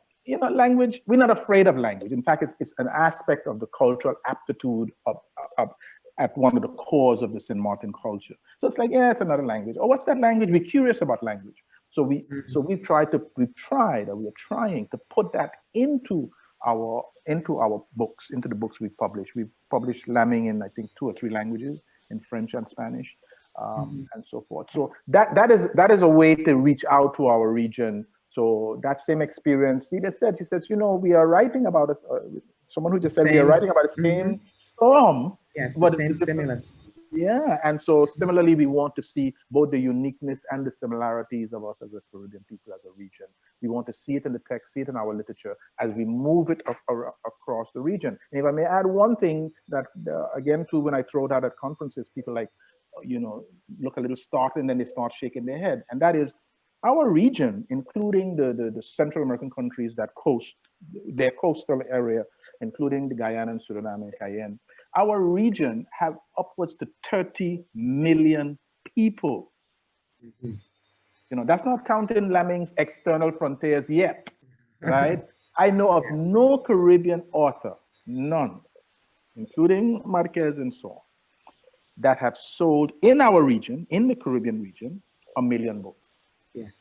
language, we're not afraid of language. In fact, it's an aspect of the cultural aptitude of at one of the cores of the St. Martin culture. So it's like, yeah, it's another language. Oh, what's that language? We're curious about language. So we're trying to put that into our books, into the books we publish. We've published Lambing in, I think, 2 or 3 languages, in French and Spanish, Mm-hmm. and so forth. So that is a way to reach out to our region. So that same experience, Celia said, she says, we are writing about someone who The just said we are same. writing about the Mm-hmm. same storm, Yes, the but it's same a different. stimulus. Yeah, and so similarly, we want to see both the uniqueness and the similarities of us as a Caribbean people, as a region. We want to see it in the text, see it in our literature as we move it across the region. And if I may add one thing that, again, too, when I throw it out at conferences, people look a little startled and then they start shaking their head. And that is our region, including the Central American countries that coast, their coastal area, including the Guyana and Suriname and Cayenne. Our region have upwards to 30 million people. Mm-hmm. You know, that's not counting Laming's external frontiers yet, right? I know of no Caribbean author, none, including Marquez and so on, that have sold in our region, in the Caribbean region, 1 million books. Yes.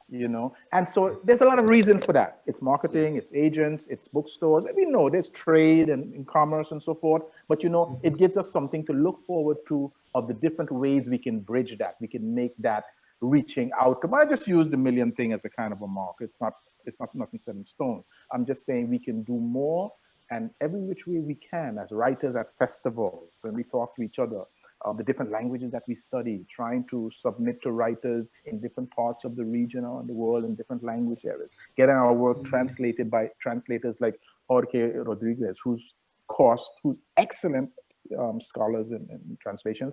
You know, and so there's a lot of reasons for that. It's marketing, it's agents, it's bookstores. We know there's trade and commerce and so forth, but you know, it gives us something to look forward to of the different ways we can bridge that. We can make that reaching out to. I just use the million thing as a kind of a mark. It's not nothing set in stone. I'm just saying we can do more, and every which way we can as writers at festivals, when we talk to each other, the different languages that we study, trying to submit to writers in different parts of the region or in the world in different language areas, getting our work translated by translators like Jorge Rodriguez, who's excellent scholars in translations,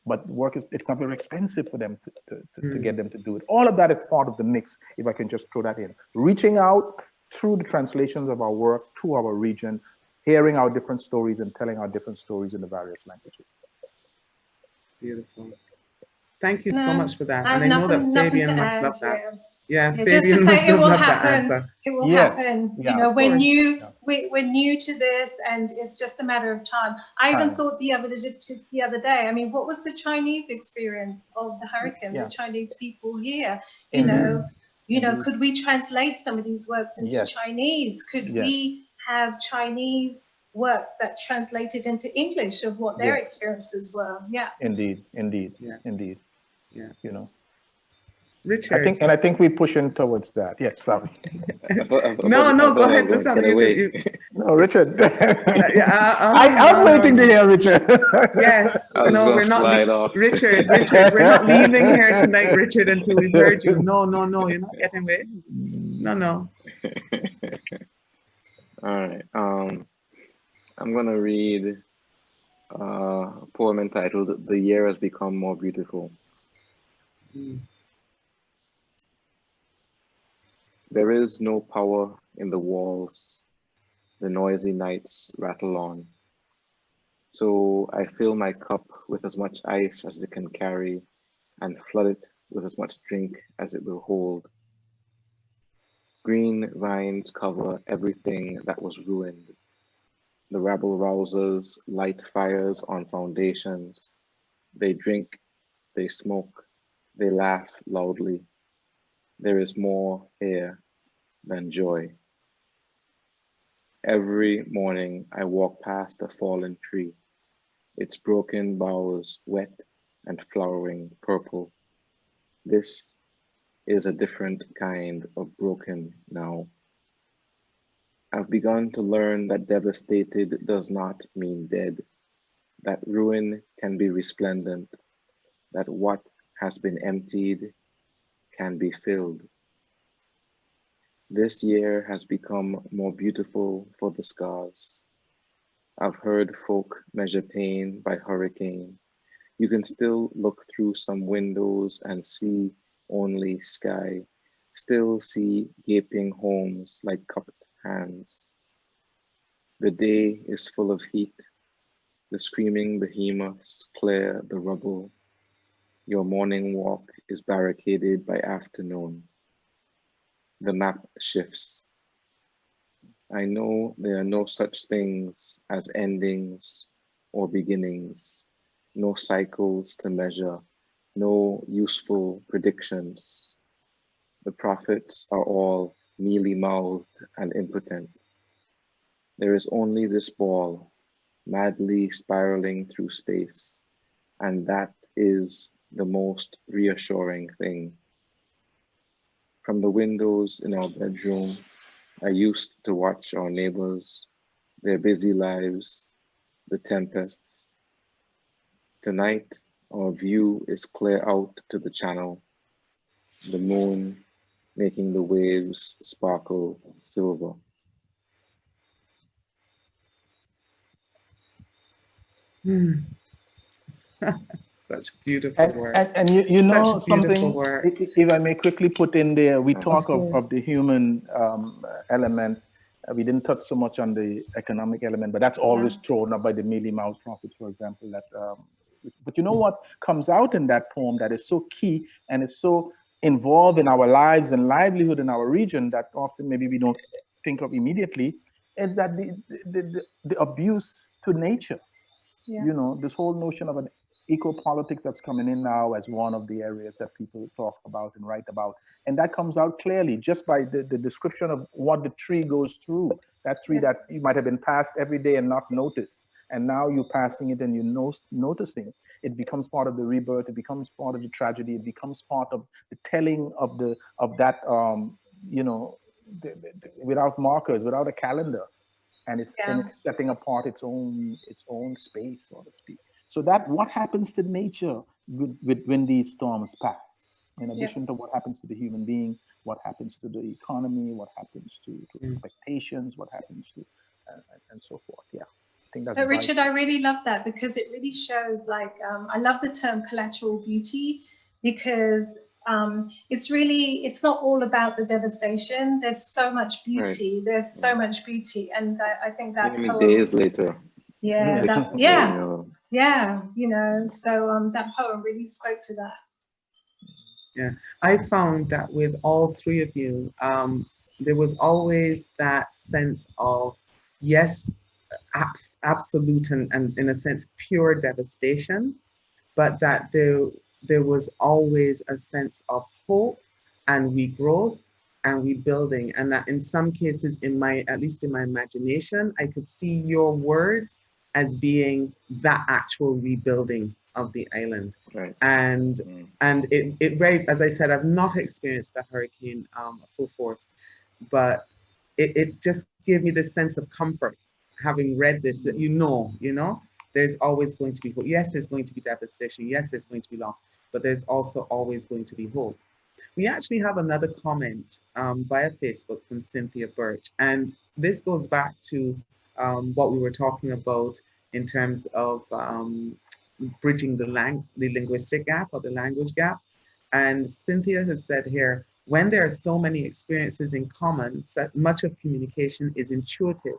but work it's not very expensive for them to get them to do it. All of that is part of the mix, if I can just throw that in. Reaching out through the translations of our work to our region, hearing our different stories and telling our different stories in the various languages. Beautiful. Thank you so No, much for that. I have And I know nothing that Fabian to must add. love that. Yeah. Yeah, Just to Fabian say must it have will loved that happen. answer. It will Yes. happen. Yeah, You know, of we're course. new. We're new to this, and it's just a matter of time. I even thought the other day. I mean, what was the Chinese experience of the hurricane? Yeah. The Chinese people here. Indeed. You know, could we translate some of these works into Yes. Chinese? Could we have Chinese works that translated into English of what their experiences were? Yeah. Indeed. Yeah. Yeah. You know, Richard. I think we're pushing towards that. Yes, sorry. No, go ahead. Get away. No, Richard. I'm waiting to hear Richard. Yes. I was No, gonna we're not. slide off. Richard, we're not leaving here tonight, Richard, until we've heard you. No, you're not getting away. No. All right. I'm gonna read a poem entitled "The Year Has Become More Beautiful." There is no power in the walls. The noisy nights rattle on. So I fill my cup with as much ice as it can carry and flood it with as much drink as it will hold. Green vines cover everything that was ruined. The rabble rousers light fires on foundations. They drink, they smoke, they laugh loudly. There is more here than joy. Every morning I walk past a fallen tree, its broken boughs wet and flowering purple. This is a different kind of broken now. I've begun to learn that devastated does not mean dead, that ruin can be resplendent, that what has been emptied can be filled. This year has become more beautiful for the scars. I've heard folk measure pain by hurricane. You can still look through some windows and see only sky, still see gaping homes like cupped hands. The day is full of heat. The screaming behemoths clear the rubble. Your morning walk is barricaded by afternoon. The map shifts. I know there are no such things as endings or beginnings, no cycles to measure, no useful predictions. The prophets are all mealy-mouthed and impotent. There is only this ball, madly spiraling through space, and that is the most reassuring thing. From the windows in our bedroom, I used to watch our neighbors, their busy lives, the tempests. Tonight, our view is clear out to the channel, the moon making the waves sparkle silver. Such beautiful work. And you know Such beautiful something, work. if I may quickly put in there, we talk course. of the human element. We didn't touch so much on the economic element, but that's always thrown up by the mealy mouth prophets, for example, that But you know what comes out in that poem that is so key and is so involved in our lives and livelihood in our region that often maybe we don't think of immediately, is that the abuse to nature. Yeah. You know, this whole notion of an eco-politics that's coming in now as one of the areas that people talk about and write about. And that comes out clearly just by the description of what the tree goes through. That tree that you might have been passed every day and not noticed. And now you're passing it and you're noticing. It becomes part of the rebirth. It becomes part of the tragedy. It becomes part of the telling of that, you know, without markers, without a calendar, and it's setting apart its own space, so to speak. So that what happens to nature when these storms pass, in addition to what happens to the human being, what happens to the economy, what happens to expectations, what happens to and so forth. Yeah, I think that's Richard, I really love that because it really shows, like, I love the term collateral beauty, because it's not all about the devastation. There's so much beauty. Right. There's so much beauty, and I think that poem, days later. Yeah, you know. So that poem really spoke to that. Yeah, I found that with all three of you, there was always that sense of, yes, absolute and in a sense pure devastation, but that there was always a sense of hope and regrowth and rebuilding, and that in some cases, at least in my imagination, I could see your words as being that actual rebuilding of the island. Right. And it very, as I said, I've not experienced the hurricane full force, but it just gave me this sense of comfort, having read this, that you know, there's always going to be hope. Yes, there's going to be devastation. Yes, there's going to be loss, but there's also always going to be hope. We actually have another comment via Facebook from Cynthia Birch, and this goes back to what we were talking about in terms of bridging the linguistic gap or the language gap. And Cynthia has said here, when there are so many experiences in common, much of communication is intuitive.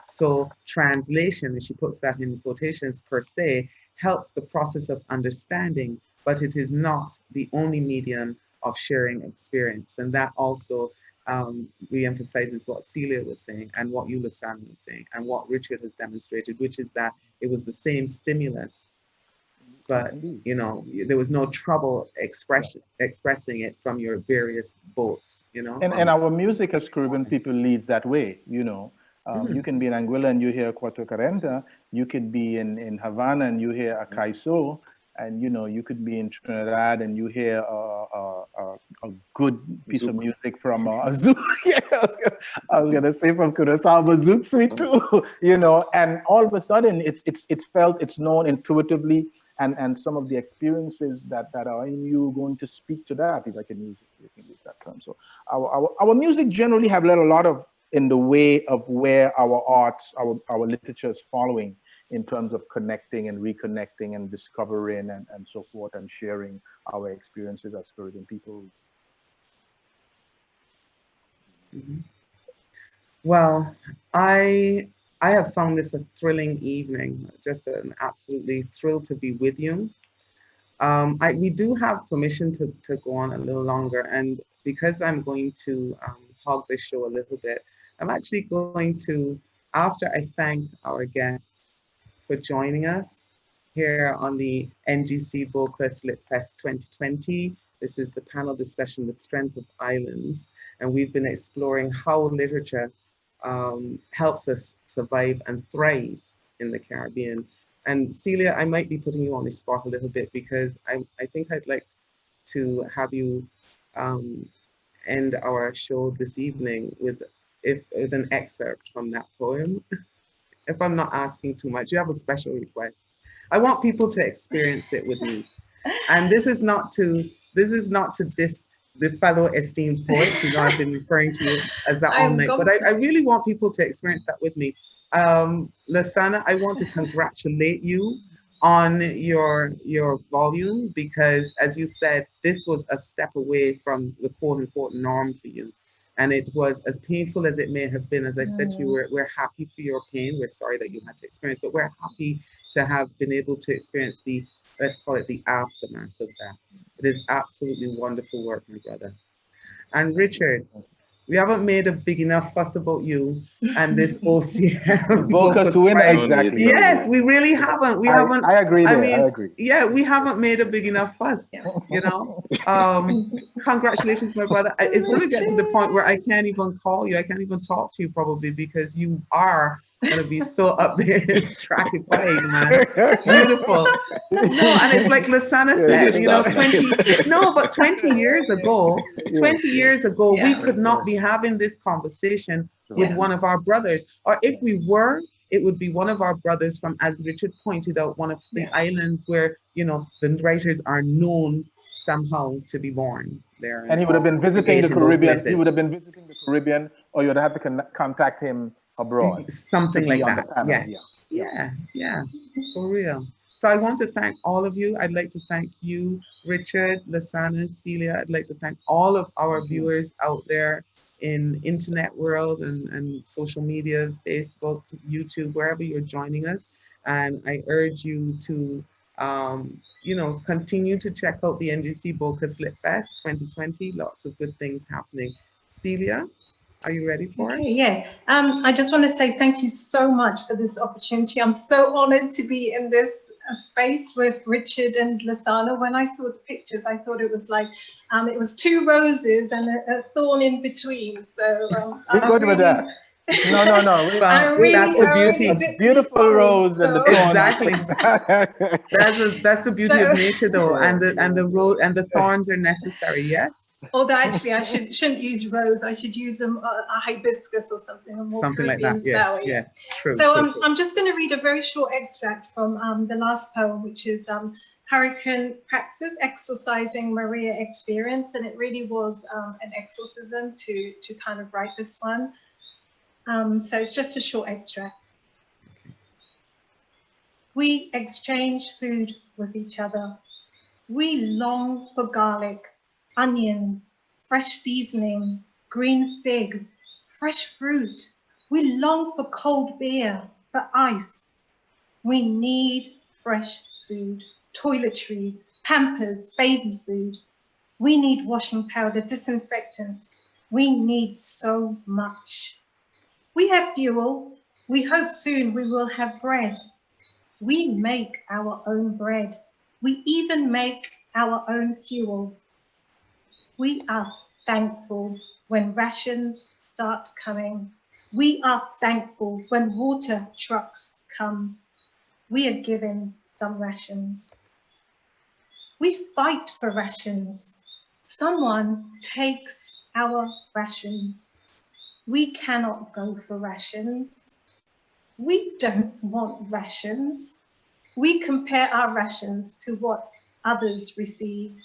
So translation, and she puts that in quotations per se, helps the process of understanding, but it is not the only medium of sharing experience. And that also re-emphasizes what Celia was saying and what you, Lasana, was saying, and what Richard has demonstrated, which is that it was the same stimulus, but there was no trouble expressing it from your various boats, And our music as Caribbean people leads that way, You can be in Anguilla and you hear Cuatro Carenta, you could be in Havana and you hear a Caiso, and you could be in Trinidad and you hear a good piece of music from a zouk. Yeah, I was gonna say from Curaçao, but zouk sweet too. And all of a sudden it's felt, it's known intuitively, and some of the experiences that are in you going to speak to that, if I can use that term. So our music generally have led a lot of in the way of where our arts, our literature is following, in terms of connecting and reconnecting and discovering and so forth, and sharing our experiences as Caribbean peoples. Mm-hmm. Well, I have found this a thrilling evening, just an absolutely thrilled to be with you. We do have permission to go on a little longer, and because I'm going to hog the show a little bit, I'm actually going to, after I thank our guests for joining us here on the NGC Bocas Lit Fest 2020. This is the panel discussion, The Strength of Islands, and we've been exploring how literature helps us survive and thrive in the Caribbean. And Celia, I might be putting you on the spot a little bit, because I think I'd like to have you end our show this evening with an excerpt from that poem. If I'm not asking too much, you have a special request. I want people to experience it with me. And this is not to diss the fellow esteemed poets. I've been referring to you as that all night, but I really want people to experience that with me. Lasana, I want to congratulate you on your volume, because as you said, this was a step away from the quote unquote norm for you. And it was as painful as it may have been. As I said to you, we're happy for your pain. We're sorry that you had to experience, but we're happy to have been able to experience the, let's call it the aftermath of that. It is absolutely wonderful work, my brother. And Richard, we haven't made a big enough fuss about you and this OCM Bocas Bocas win, Prize. exactly. Yes, we really haven't. We haven't. I agree there. I mean, I agree. yeah, we haven't made a big enough fuss. You know. Congratulations, my brother. It's going to get to the point where I can't even call you. I can't even talk to you probably because you are going to be so up there stratified, man. Beautiful. No, and it's like Lasana said, you know, 20 years ago, 20 years ago, we could not be having this conversation with one of our brothers. Or if we were, it would be one of our brothers from, as Richard pointed out, one of the islands where, you know, the writers are known somehow to be born there. And he would have been visiting the Caribbean. He would have been visiting the Caribbean, or you would have to contact him abroad. Something like that. Yes. Yeah, for real. So I want to thank all of you. I'd like to thank you, Richard, Lasana, Celia. I'd like to thank all of our viewers out there in internet world and social media, Facebook, YouTube, wherever you're joining us. And I urge you to, you know, continue to check out the NGC Bocas Lit Fest 2020. Lots of good things happening. Celia, are you ready for it? Yeah. I just want to say thank you so much for this opportunity. I'm so honored to be in this space with Richard and Lasana. When I saw the pictures, I thought it was like, it was two roses and a thorn in between. So we're good with that. No. That's the beauty. A beautiful rose and the thorn. Exactly. that's the beauty of nature, though, and the rose and the thorns are necessary. Yes. Although actually, I shouldn't use rose. I should use a hibiscus or something. A more something Caribbean like that. flower. Yeah. True. So true. I'm just going to read a very short extract from the last poem, which is Hurricane Praxis, Exorcising Maria Experience, and it really was an exorcism to kind of write this one. So it's just a short extract. We exchange food with each other. We long for garlic, onions, fresh seasoning, green fig, fresh fruit. We long for cold beer, for ice. We need fresh food, toiletries, Pampers, baby food. We need washing powder, disinfectant. We need so much. We have fuel. We hope soon we will have bread. We make our own bread. We even make our own fuel. We are thankful when rations start coming. We are thankful when water trucks come. We are given some rations. We fight for rations. Someone takes our rations. We cannot go for rations. We don't want rations. We compare our rations to what others receive.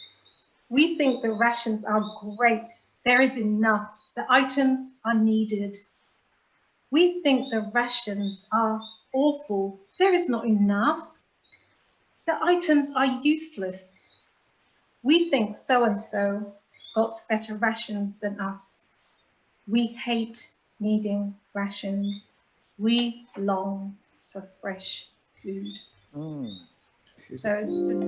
We think the rations are great. There is enough. The items are needed. We think the rations are awful. There is not enough. The items are useless. We think so-and-so got better rations than us. We hate needing rations. We long for fresh food. So it's just a